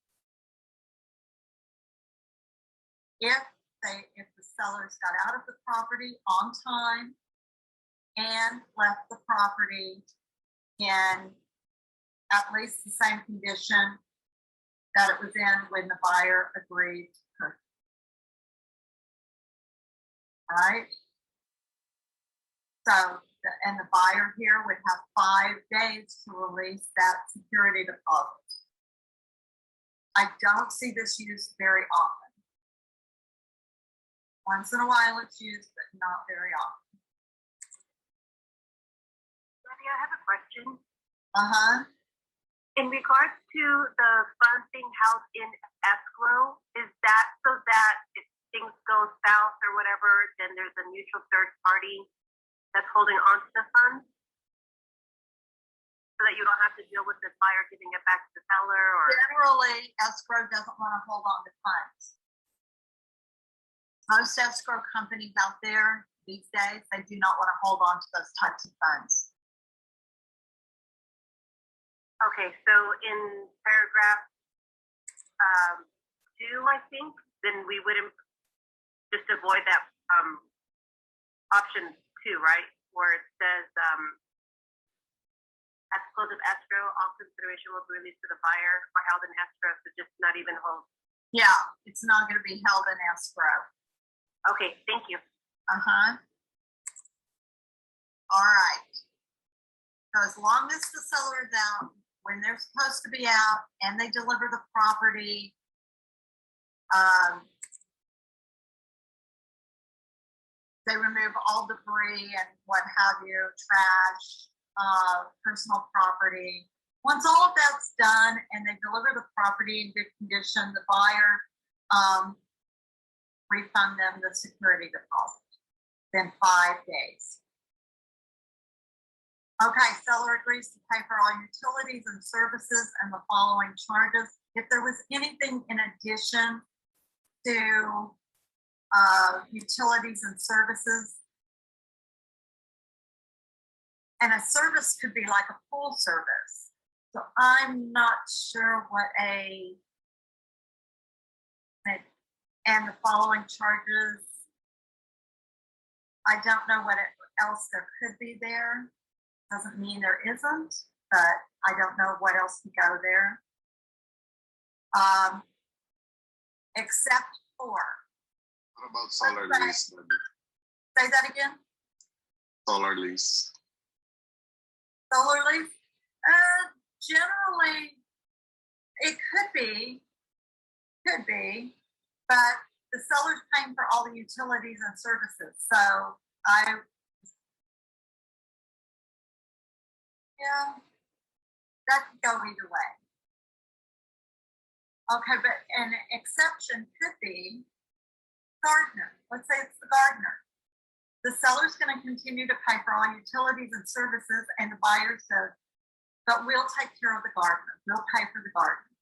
If the sellers got out of the property on time and left the property in at least the same condition that it was in when the buyer agreed to purchase. Right? So, and the buyer here would have 5 days to release that security deposit. I don't see this used very often. Once in a while it's used, but not very often. Debbie, I have a question. Uh-huh. In regards to the funds being held in escrow, is that so that if things go south or whatever, then there's a neutral third party that's holding on to the funds? So that you don't have to deal with the buyer giving it back to the seller or? Generally, escrow doesn't want to hold on to funds. Most escrow companies out there these days, they do not want to hold on to those types of funds. Okay, so in paragraph 2, I think, then we wouldn't just avoid that option 2, right? Where it says at the close of escrow, all consideration will be released to the buyer or held in escrow, so just not even hold. Yeah, it's not going to be held in escrow. Okay, thank you. Uh-huh. All right. So as long as the seller is out when they're supposed to be out and they deliver the property, they remove all debris and what have you, trash, personal property. Once all of that's done and they deliver the property in good condition, the buyer refund them the security deposit within 5 days. Okay, seller agrees to pay for all utilities and services and the following charges. If there was anything in addition to utilities and services, and a service could be like a pool service. So I'm not sure what and the following charges, I don't know what else there could be there. Doesn't mean there isn't, but I don't know what else could go there. Except for. What about solar lease? Say that again? Solar lease. Solar lease? Generally, it could be, but the seller's paying for all the utilities and services. So yeah, that could go either way. Okay, but an exception could be gardener. Let's say it's the gardener. The seller's going to continue to pay for all utilities and services, and the buyer says, but we'll take care of the gardener. We'll pay for the gardener.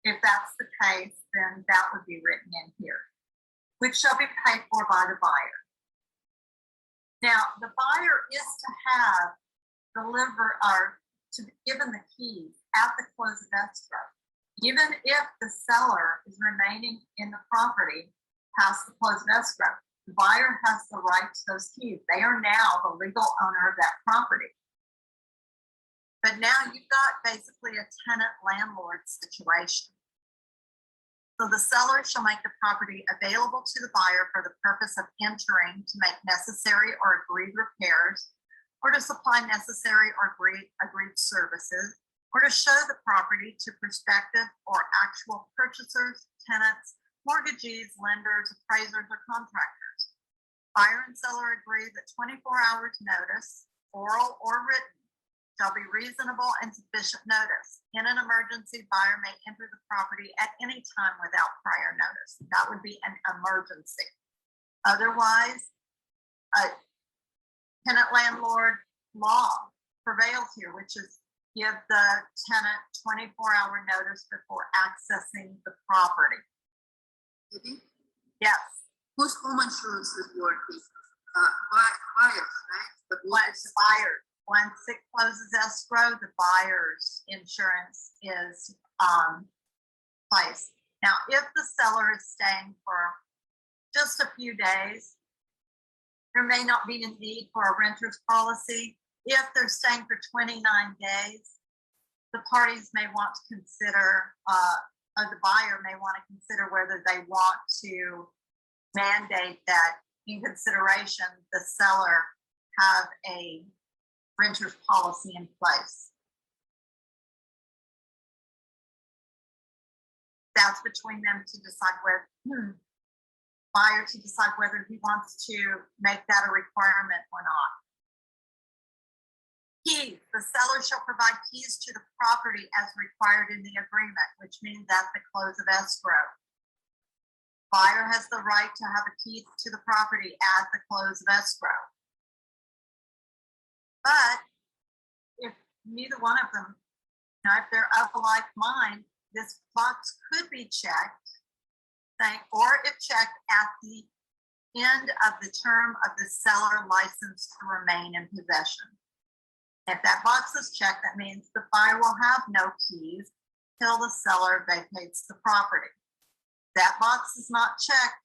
If that's the case, then that would be written in here, which shall be paid for by the buyer. Now, the buyer is to have to be given the keys at the close of escrow. Even if the seller is remaining in the property past the close of escrow, the buyer has the right to those keys. They are now the legal owner of that property. But now you've got basically a tenant landlord situation. So the seller shall make the property available to the buyer for the purpose of entering to make necessary or agreed repairs, or to supply necessary or agreed services, or to show the property to prospective or actual purchasers, tenants, mortgagees, lenders, appraisers, or contractors. Buyer and seller agree that 24 hours notice, oral or written, shall be reasonable and sufficient notice. In an emergency, buyer may enter the property at any time without prior notice. That would be an emergency. Otherwise, a tenant landlord law prevails here, which is give the tenant 24-hour notice before accessing the property. Maybe? Yes, Whose home insurance is working? Buyers, right? But what once the buyer, once it closes escrow, the buyer's insurance is placed. Now, if the seller is staying for just a few days, there may not be a need for a renter's policy. If they're staying for 29 days, the parties may want to consider, or the buyer may want to consider whether they want to mandate that in consideration the seller have a renter's policy in place. That's between them to decide whether, buyer to decide whether he wants to make that a requirement or not. Keys, the seller shall provide keys to the property as required in the agreement, which means at the close of escrow. Buyer has the right to have a key to the property at the close of escrow. But if neither one of them, if they're of a like mind, this box could be checked, or if checked at the end of the term of the seller license to remain in possession. If that box is checked, that means the buyer will have no keys till the seller vacates the property. That box is not checked.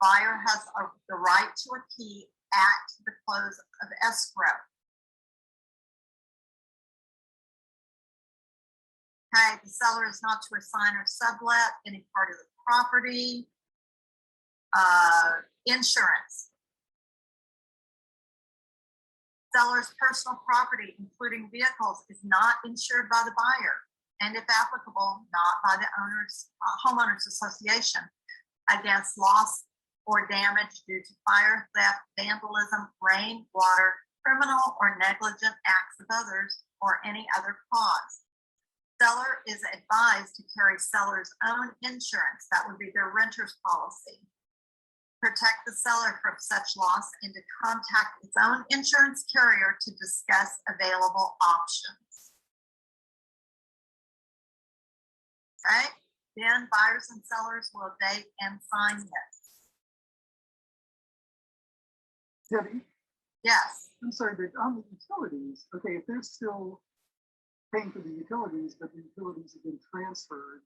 Buyer has the right to a key at the close of escrow. Okay, the seller is not to assign or sublet any part of the property. Insurance. Seller's personal property, including vehicles, is not insured by the buyer, and if applicable, not by the homeowners association against loss or damage due to fire, theft, vandalism, rain, water, criminal or negligent acts of others, or any other cause. Seller is advised to carry seller's own insurance, that would be their renter's policy. Protect the seller from such loss and to contact its own insurance carrier to discuss available options. Okay, then buyers and sellers will date and sign this. Debbie, Yes, I'm sorry, but on the utilities, okay, if they're still paying for the utilities, but the utilities have been transferred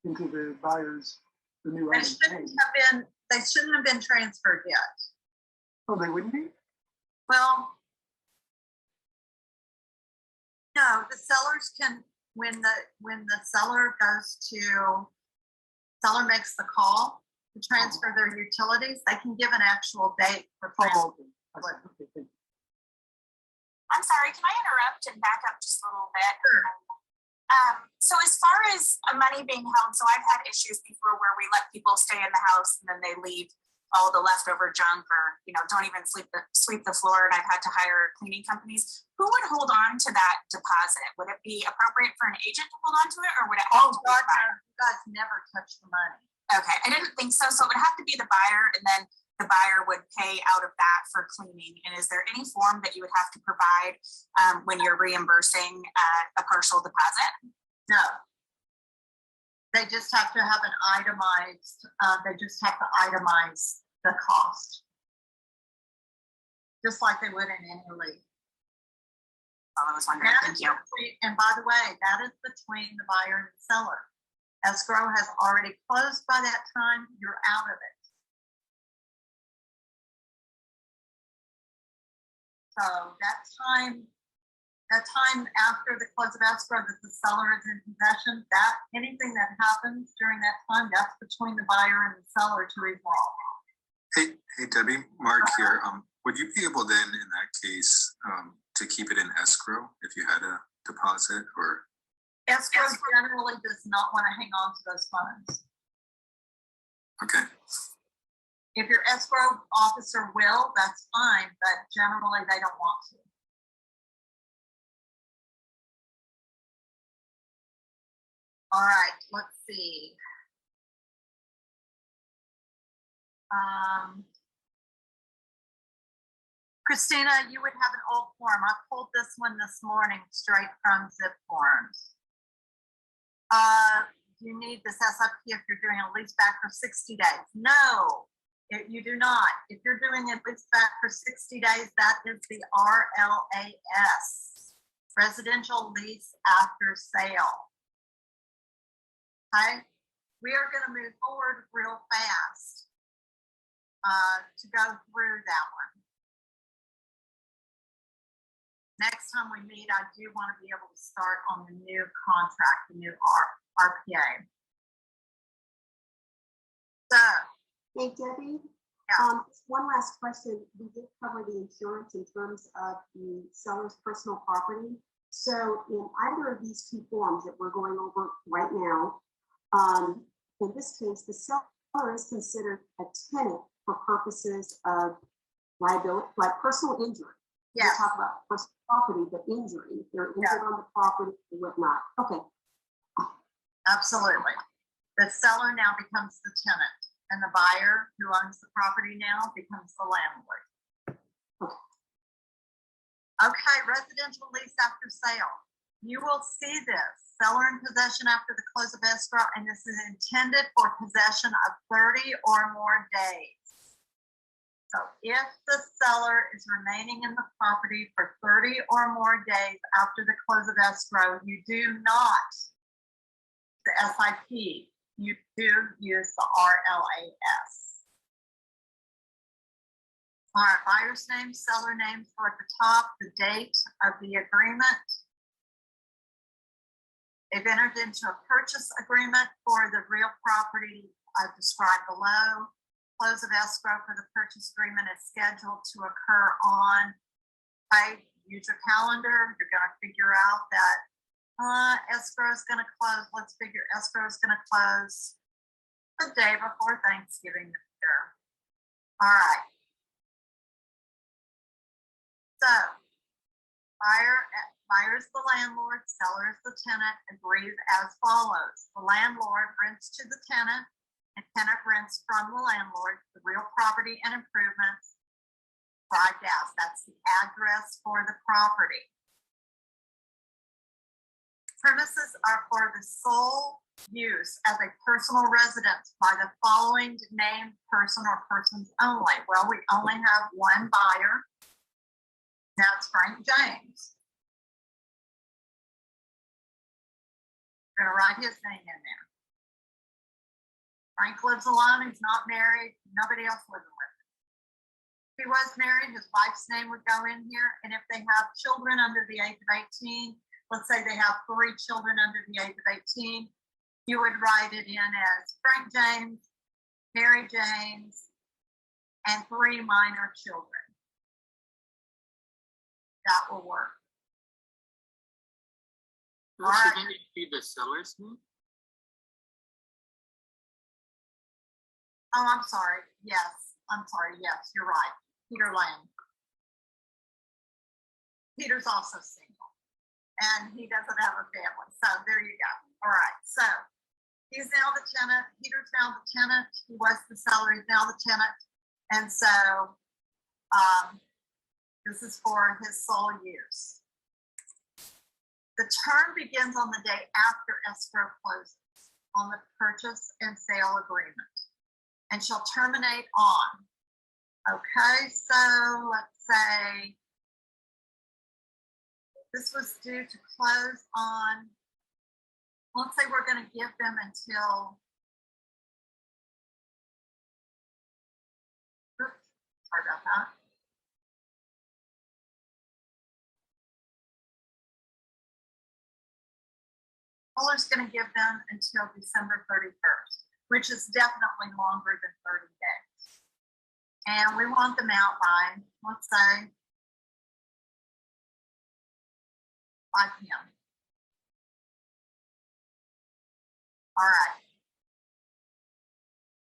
into the buyer's, the new owner's name. they shouldn't have been transferred yet. Oh, they wouldn't be? Well, no, the sellers can, when the seller makes the call to transfer their utilities, they can give an actual date for transfer. Oh, okay. I see. Okay, thank you. I'm sorry, can I interrupt and back up just a little bit? Sure. So as far as money being held, so I've had issues before where we let people stay in the house and then they leave all the leftover junk, or don't even sweep the floor, and I've had to hire cleaning companies. Who would hold on to that deposit? Would it be appropriate for an agent to hold on to it, or would it have to be God, the buyer? no, you guys never touch the money. Okay, I didn't think so. So it would have to be the buyer, and then the buyer would pay out of that for cleaning. And is there any form that you would have to provide when you're reimbursing a partial deposit? No. They just have to have an itemized, they just have to itemize the cost. Just like they would in any lease. I was wondering, thank you. And by the way, that is between the buyer and the seller. Escrow has already closed by that time, you're out of it. So that time that time after the close of escrow that the seller is in possession, that anything that happens during that time, that's between the buyer and the seller to resolve. Hey Debbie, Mark here. Would you be able then, in that case, to keep it in escrow if you had a deposit or? Escrow generally does not want to hang on to those funds. Okay, If your escrow officer will, that's fine, but generally they don't want to. All right, let's see. Christina, you would have an old form. I pulled this one this morning straight from Zip Forms. You need this SIP if you're doing a lease back for 60 days. No, you do not. If you're doing a lease back for 60 days, that is the RLAS, Residential Lease After Sale. Okay, we are going to move forward real fast to go through that one. Next time we meet, I do want to be able to start on the new contract, the new RPA. So, Hey, Debbie, yeah, just one last question. We did cover the insurance in terms of the seller's personal property. So in either of these two forms that we're going over right now, in this case, the seller is considered a tenant for purposes of liability, like personal injury. yeah, We talk about personal property, but injury, if they're injured on the property and whatnot. Okay, absolutely. The seller now becomes the tenant, and the buyer who owns the property now becomes the landlord. Okay, residential lease after sale. You will see this, seller in possession after the close of escrow, and this is intended for possession of 30 or more days. So if the seller is remaining in the property for 30 or more days after the close of escrow, you do not, the SIP, you do use the RLAS. All right, buyer's name, seller name for at the top, the date of the agreement. They've entered into a purchase agreement for the real property described below. Close of escrow for the purchase agreement is scheduled to occur on, use your calendar. You're going to figure out that escrow is going to close. Let's figure escrow is going to close the day before Thanksgiving this year. All right. So, buyer is the landlord, seller is the tenant, agrees as follows. The landlord rents to the tenant, and tenant rents from the landlord the real property and improvements. That's the address for the property. Premises are for the sole use as a personal residence by the following named person or persons only. Well, we only have one buyer. That's Frank James. We're going to write his name in there. Frank lives alone. He's not married. Nobody else living with him. If he was married, his wife's name would go in here. And if they have children under the age of 18, let's say they have 3 children under the age of 18, you would write it in as Frank James, Mary James, and 3 minor children. That will work. Well, All shouldn't it be the seller's name? Oh, I'm sorry. Yes, I'm sorry. Yes, you're right. Peter Lane. Peter's also single, and he doesn't have a family. So there you go. All right. So he's now the tenant. Peter's now the tenant. He was the seller. He's now the tenant. And so this is for his sole use. The term begins on the day after escrow closes on the purchase and sale agreement and shall terminate on. Okay, so let's say this was due to close on, let's say we're going to give them until, oops, sorry about that. seller's gonna give them until December 31st, which is definitely longer than 30 days. And we want them out by, let's say, 5 p.m. All right.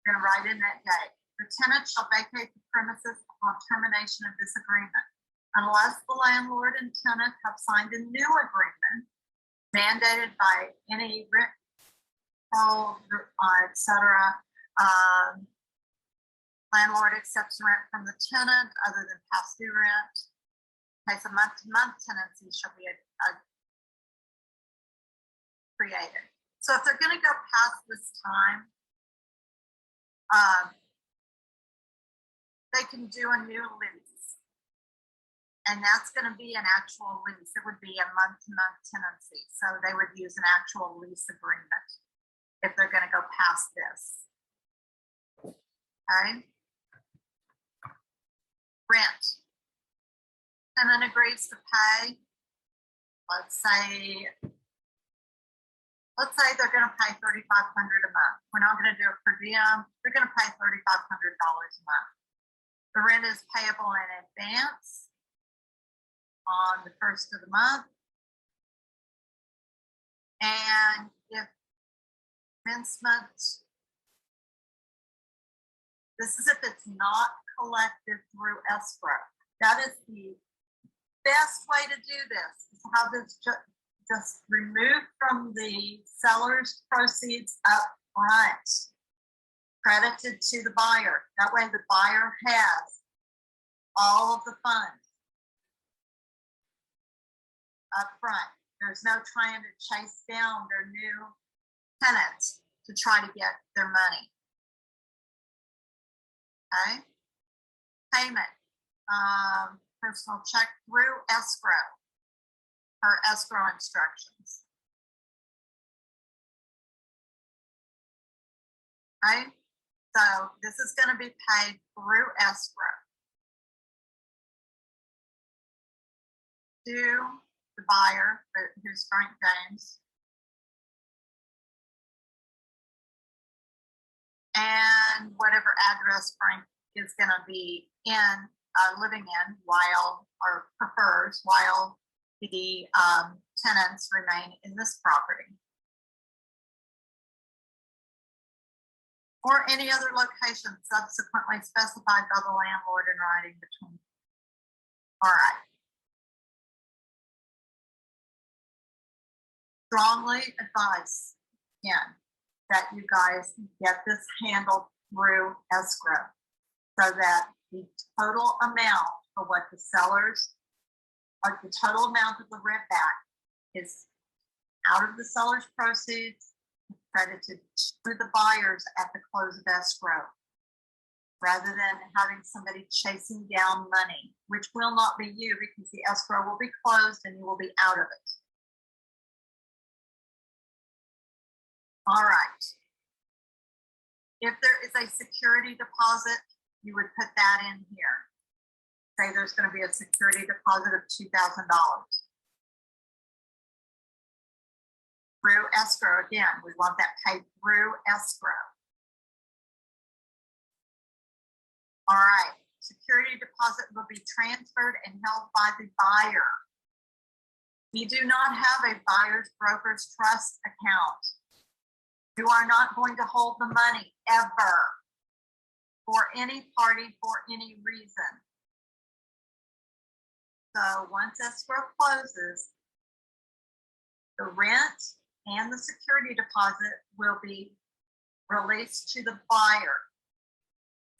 You're gonna write in that date. The tenant shall vacate the premises upon termination of this agreement, unless the landlord and tenant have signed a new agreement mandated by any rent, et cetera. Landlord accepts rent from the tenant other than past due rent. Case of month-to-month tenancy shall be created. So if they're gonna go past this time, they can do a new lease. And that's gonna be an actual lease. It would be a month-to-month tenancy. So they would use an actual lease agreement if they're gonna go past this. Okay? Rent. Tenant agrees to pay, let's say they're gonna pay $3,500 a month. We're not gonna do it per diem. They're gonna pay $3,500 a month. The rent is payable in advance on the first of the month. And if commencement, this is if it's not collected through escrow. That is the best way to do this, is have this just removed from the seller's proceeds up front, credited to the buyer. That way the buyer has all of the funds up front. There's no trying to chase down their new tenants to try to get their money. Okay? Payment. Personal check through escrow. Per escrow instructions. Okay? So this is going to be paid through escrow to the buyer, who's Frank James. And whatever address Frank is going to be in, living in while, or prefers, while the tenants remain in this property. Or any other location subsequently specified by the landlord in writing between. All right. Strongly advise, again, that you guys get this handled through escrow so that the total amount for what the sellers, or the total amount of the rent back is out of the seller's proceeds, credited to the buyers at the close of escrow, rather than having somebody chasing down money, which will not be you, because the escrow will be closed and you will be out of it. All right. If there is a security deposit, you would put that in here. Say there's going to be a security deposit of $2,000. Through escrow, again, we want that paid through escrow. All right, security deposit will be transferred and held by the buyer. We do not have a buyer's broker's trust account. You are not going to hold the money ever for any party for any reason. So once escrow closes, the rent and the security deposit will be released to the buyer.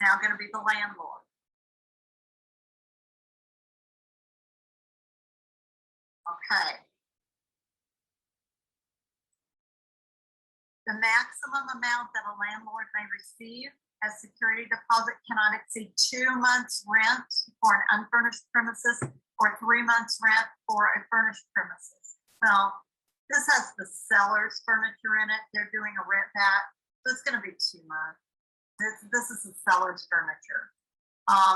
Now going to be the landlord. Okay. The maximum amount that a landlord may receive as security deposit cannot exceed 2 months rent for an unfurnished premises or 3 months rent for a furnished premises. Well, this has the seller's furniture in it. They're doing a rent back, so it's going to be 2 months. This is the seller's furniture.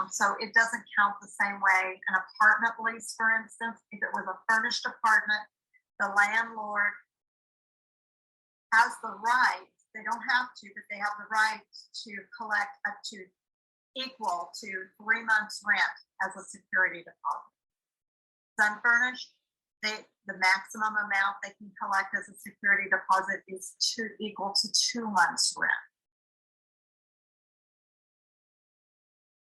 So it doesn't count the same way. An apartment lease, for instance, if it was a furnished apartment, the landlord has the right, they don't have to, but they have the right to collect up to equal to 3 months rent as a security deposit. Unfurnished, the maximum amount they can collect as a security deposit is equal to 2 months rent.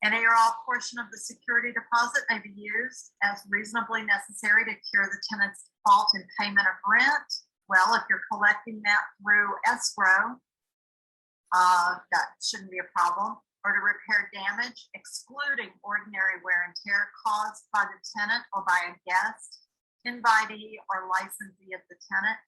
Any or all portion of the security deposit may be used as reasonably necessary to cure the tenant's default in payment of rent. Well, if you're collecting that through escrow, that shouldn't be a problem. Or to repair damage, excluding ordinary wear and tear caused by the tenant or by a guest, invitee, or licensee of the tenant.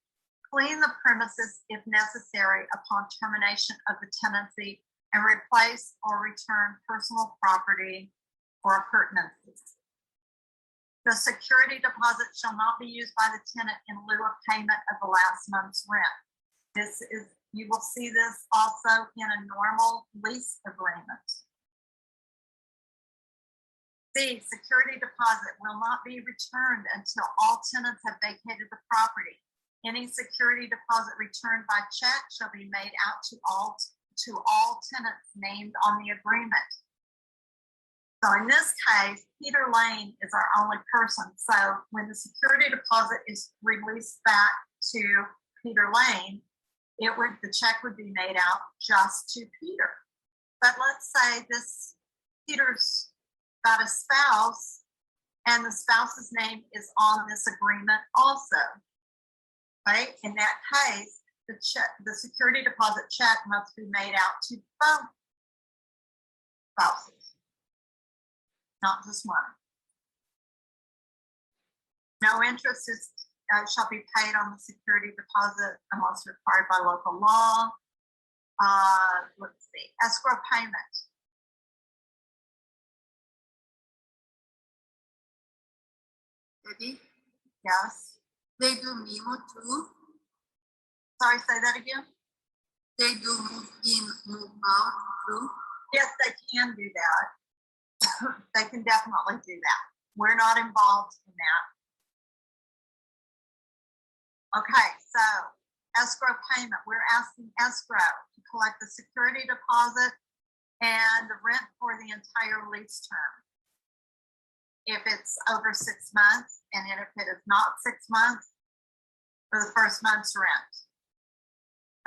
Clean the premises if necessary upon termination of the tenancy and replace or return personal property or appurtenances. The security deposit shall not be used by the tenant in lieu of payment of the last month's rent. You will see this also in a normal lease agreement. C, security deposit will not be returned until all tenants have vacated the property. Any security deposit returned by check shall be made out to all tenants named on the agreement. So in this case, Peter Lane is our only person. So when the security deposit is released back to Peter Lane, the check would be made out just to Peter. But let's say Peter's got a spouse and the spouse's name is on this agreement also, right? In that case, the security deposit check must be made out to both spouses, not just one. No interest shall be paid on the security deposit unless required by local law. Let's see, escrow payment. Debbie, Yes. they do memo too. Sorry, say that again. They do move in, move out too. Yes, they can do that. They can definitely do that. We're not involved in that. Okay, so escrow payment, we're asking escrow to collect the security deposit and the rent for the entire lease term. If it's over 6 months, and if it is not 6 months, for the first month's rent.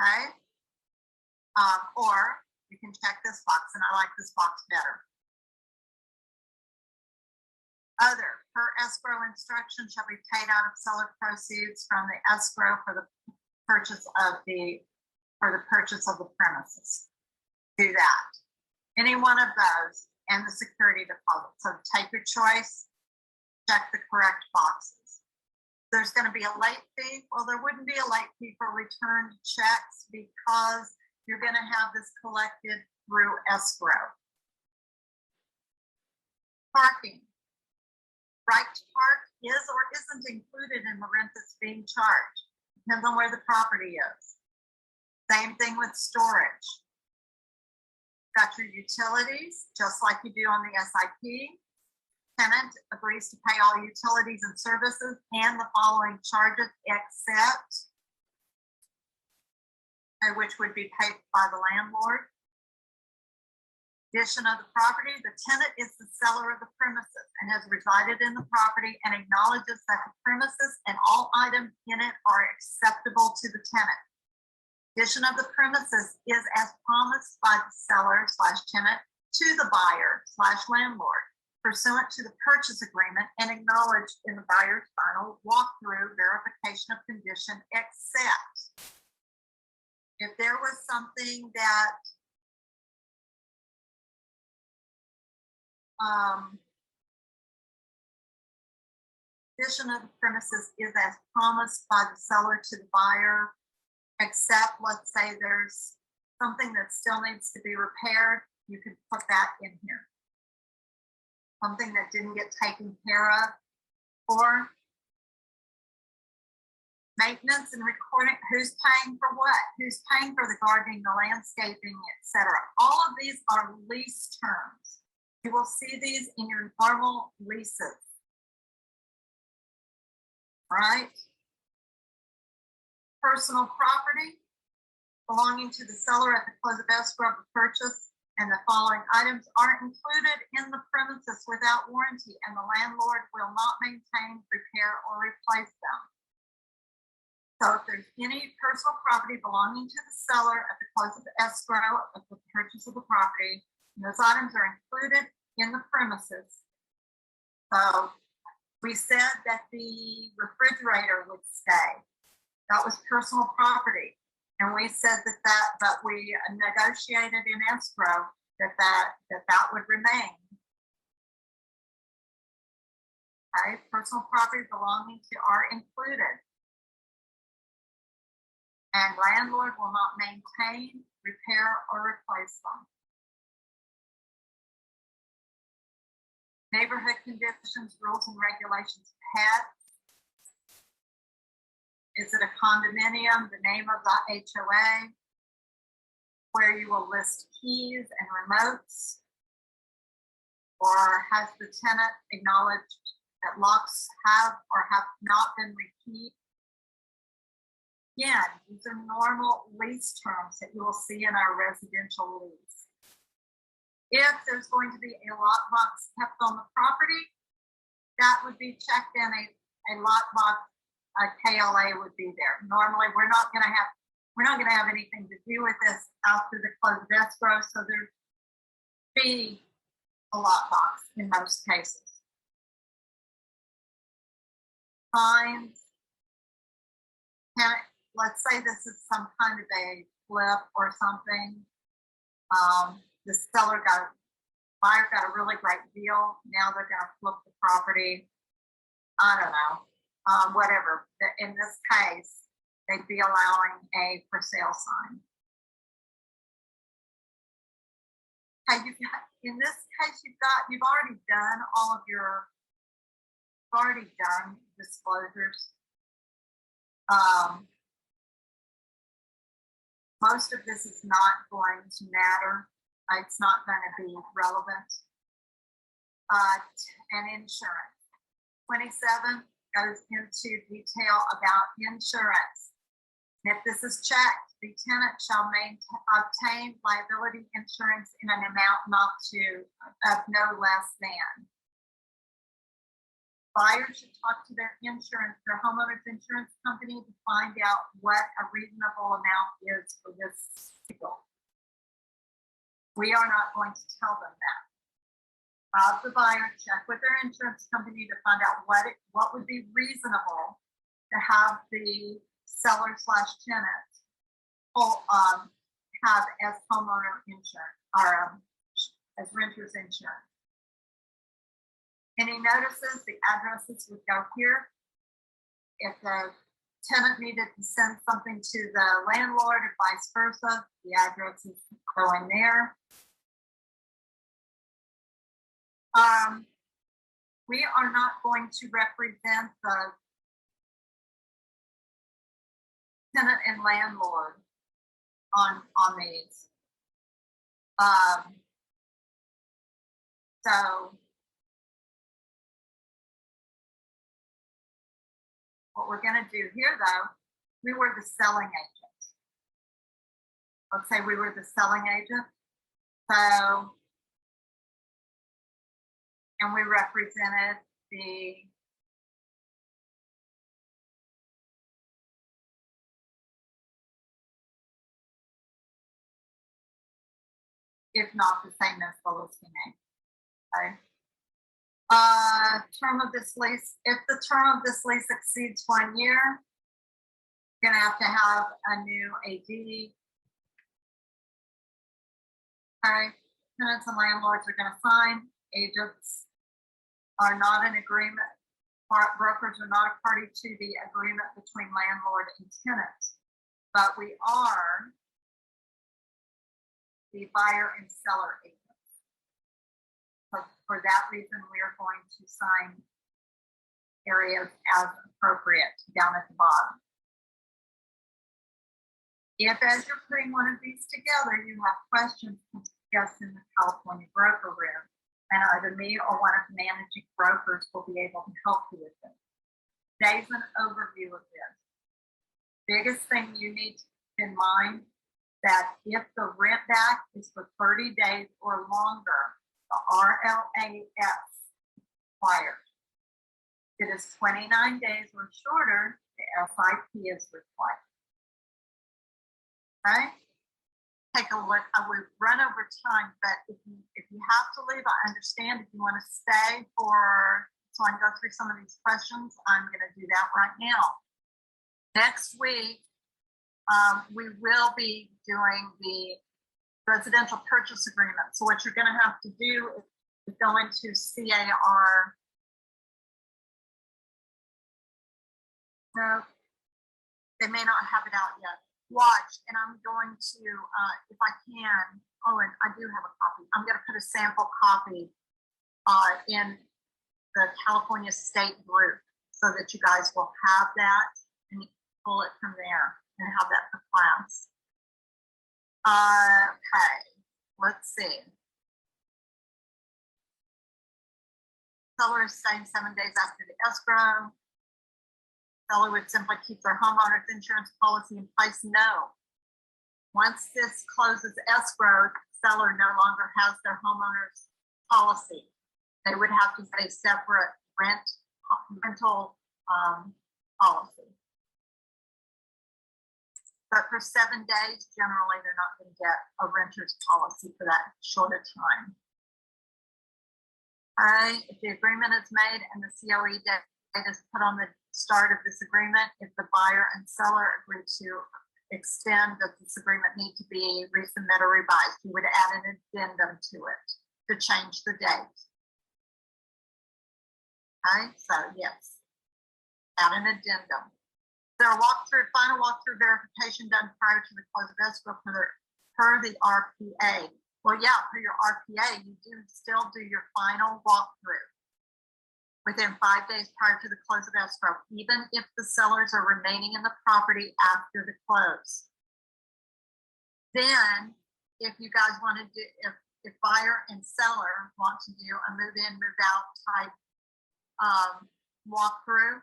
Okay? Or you can check this box, and I like this box better. Other, per escrow instruction shall be paid out of seller proceeds from the escrow for the purchase of the premises. Do that. Any one of those and the security deposit. So take your choice, check the correct boxes. There's going to be a late fee. Well, there wouldn't be a late fee for returned checks because you're going to have this collected through escrow. Parking. Right to park is or isn't included in the rent that's being charged. Depends on where the property is. Same thing with storage. Got your utilities, just like you do on the SIP. Tenant agrees to pay all utilities and services and the following charges except, which would be paid by the landlord. Addition of the property, the tenant is the seller of the premises and has resided in the property and acknowledges that the premises and all items in it are acceptable to the tenant. Addition of the premises is as promised by the seller/tenant to the buyer/landlord pursuant to the purchase agreement and acknowledged in the buyer's final walkthrough verification of condition, except if there was something that addition of the premises is as promised by the seller to the buyer, except let's say there's something that still needs to be repaired, you could put that in here. Something that didn't get taken care of, or maintenance and recording, who's paying for what, who's paying for the gardening, the landscaping, etc. All of these are lease terms. You will see these in your normal leases, right? Personal property, belonging to the seller at the close of escrow of the purchase, and the following items are included in the premises without warranty, and the landlord will not maintain, repair, or replace them. So if there's any personal property belonging to the seller at the close of escrow of the purchase of the property, those items are included in the premises. So we said that the refrigerator would stay. That was personal property. And we said that we negotiated in escrow that would remain. Okay, personal property belonging to are included. And landlord will not maintain, repair, or replace them. Neighborhood conditions, rules, and regulations, pets. Is it a condominium, the name of the HOA, where you will list keys and remotes? Or has the tenant acknowledged that locks have or have not been rekeyed? Again, these are normal lease terms that you will see in our residential lease. If there's going to be a lockbox kept on the property, that would be checked in. A lockbox, a KLA would be there. Normally, we're not going to have anything to do with this after the close of escrow, so there'd be a lockbox in most cases. Fines. Let's say this is some kind of a flip or something. The buyer got a really great deal. Now they're going to flip the property. I don't know, whatever. In this case, they'd be allowing a for sale sign. Okay, in this case, you've already done all of your, disclosures. Most of this is not going to matter. It's not going to be relevant. And insurance. 27 goes into detail about insurance. And if this is checked, the tenant shall obtain liability insurance in an amount of no less than. Buyers should talk to their homeowner's insurance company to find out what a reasonable amount is for this vehicle. We are not going to tell them that. Have the buyer check with their insurance company to find out what would be reasonable to have the seller/tenant have as homeowner insurance or as renter's insurance. Any notices, the addresses would go here. If the tenant needed to send something to the landlord or vice versa, the addresses go in there. We are not going to represent the tenant and landlord on these. So what we're going to do here, though, we were the selling agent. Let's say we were the selling agent. So, and we represented the if not the same as the listing name. Okay. Term of this lease, if the term of this lease exceeds 1 year, you're gonna have to have a new AD. Okay, tenants and landlords are gonna sign, agents are not in agreement, brokers are not a party to the agreement between landlord and tenant, but we are the buyer and seller agent. But for that reason, we are going to sign areas as appropriate down at the bottom. If as you're putting one of these together, you have questions, discuss in the California broker room, and either me or one of the managing brokers will be able to help you with it. Today's an overview of this. Biggest thing you need to keep in mind that if the rent back is for 30 days or longer, the RLAS required. If it is 29 days or shorter, the SIP is required. Okay? Take a look. We've run over time, but if you have to leave, I understand. If you want to stay so I can go through some of these questions, I'm going to do that right now. Next week, we will be doing the residential purchase agreement. So what you're going to have to do is go into CAR. No, they may not have it out yet. Watch, and I'm going to, if I can, and I do have a copy. I'm going to put a sample copy in the California State group so that you guys will have that and you can pull it from there and have that for class. Okay, let's see. Seller is staying 7 days after the escrow. Seller would simply keep their homeowner's insurance policy in place. No. Once this closes escrow, the seller no longer has their homeowner's policy. They would have to get a separate rental policy. But for 7 days, generally, they're not going to get a renter's policy for that shorter time. All right, if the agreement is made and the COE date is put on the start of this agreement, if the buyer and seller agree to extend, does this agreement need to be resubmitted or revised? You would add an addendum to it to change the date. Okay, so yes, add an addendum. There are final walkthrough verification done prior to the close of escrow per the RPA. Well, yeah, for your RPA, you do still do your final walkthrough within 5 days prior to the close of escrow, even if the sellers are remaining in the property after the close. Then, if you guys want to do, if buyer and seller want to do a move in, move out type walkthrough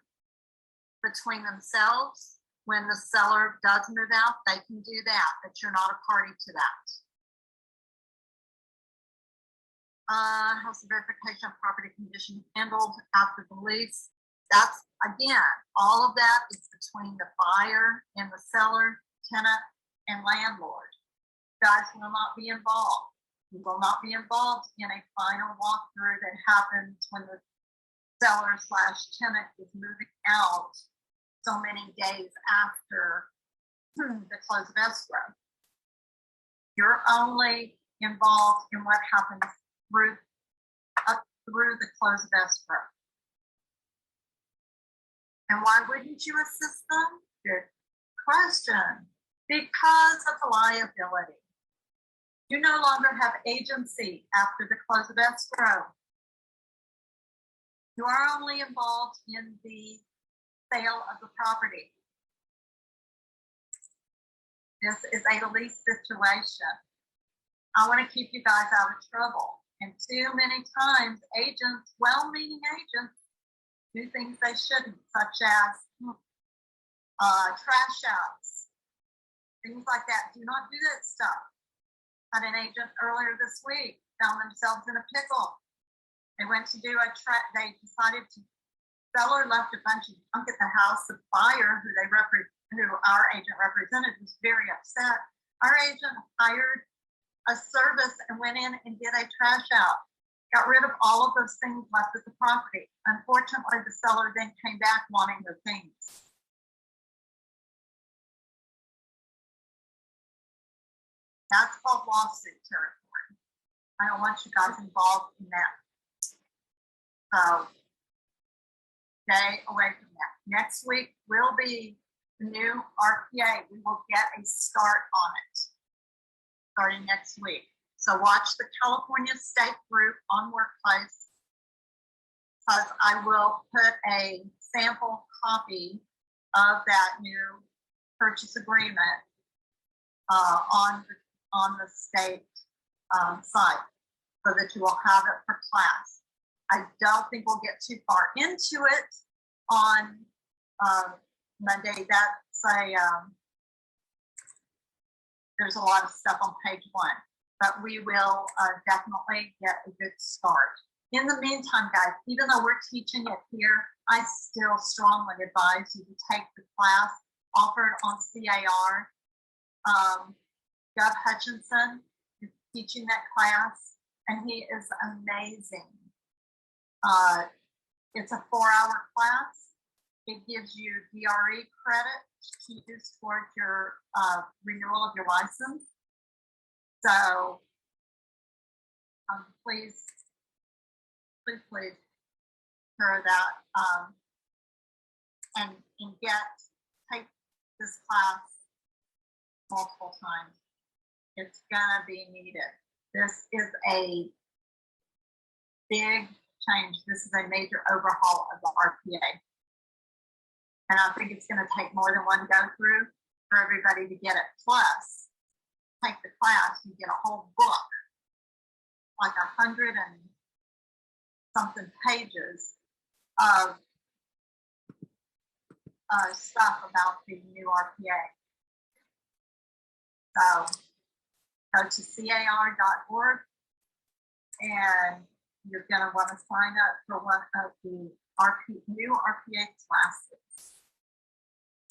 between themselves, when the seller does move out, they can do that, but you're not a party to that. House verification of property condition handled after the lease. That's, again, all of that is between the buyer and the seller, tenant, and landlord. You guys will not be involved. You will not be involved in a final walkthrough that happens when the seller / tenant is moving out so many days after the close of escrow. You're only involved in what happens up through the close of escrow. And why wouldn't you assist them? Good question. Because of the liability. You no longer have agency after the close of escrow. You are only involved in the sale of the property. This is a lease situation. I want to keep you guys out of trouble. And too many times, agents, well-meaning agents, do things they shouldn't, such as trash outs, things like that. Do not do that stuff. Had an agent earlier this week found themselves in a pickle. They went to do they decided to, seller left a bunch of junk at the house. The buyer, who our agent represented, was very upset. Our agent hired a service and went in and did a trash out. Got rid of all of those things left at the property. Unfortunately, the seller then came back wanting the things. That's called lawsuit territory. I don't want you guys involved in that. So stay away from that. Next week will be the new RPA. We will get a start on it starting next week. So watch the California State group on Workplace, because I will put a sample copy of that new purchase agreement on the state site so that you will have it for class. I don't think we'll get too far into it on Monday. That's there's a lot of stuff on page 1, but we will definitely get a good start. In the meantime, guys, even though we're teaching it here, I still strongly advise you to take the class offered on CAR. Gov Hutchinson is teaching that class, and he is amazing. It's a 4-hour class. It gives you DRE credit to use towards your renewal of your license. So please share that and take this class multiple times. It's gonna be needed. This is a big change. This is a major overhaul of the RPA. And I think it's gonna take more than one go through for everybody to get it. Plus, take the class, you get a whole book, like 100 and something pages of stuff about the new RPA. So go to car.org and you're going to want to sign up for one of the new RPA classes.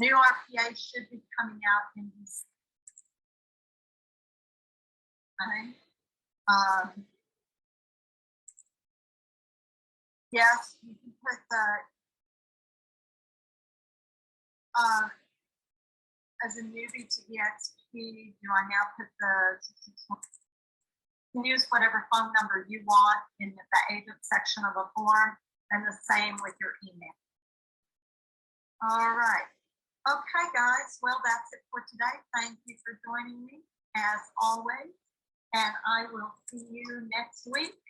New RPA should be coming out in this. Okay. Yes, you can put the as a newbie to EXP, do I now put you can use whatever phone number you want in the agent section of a form, and the same with your email. All right. Okay, guys. Well, that's it for today. Thank you for joining me as always, and I will see you next week.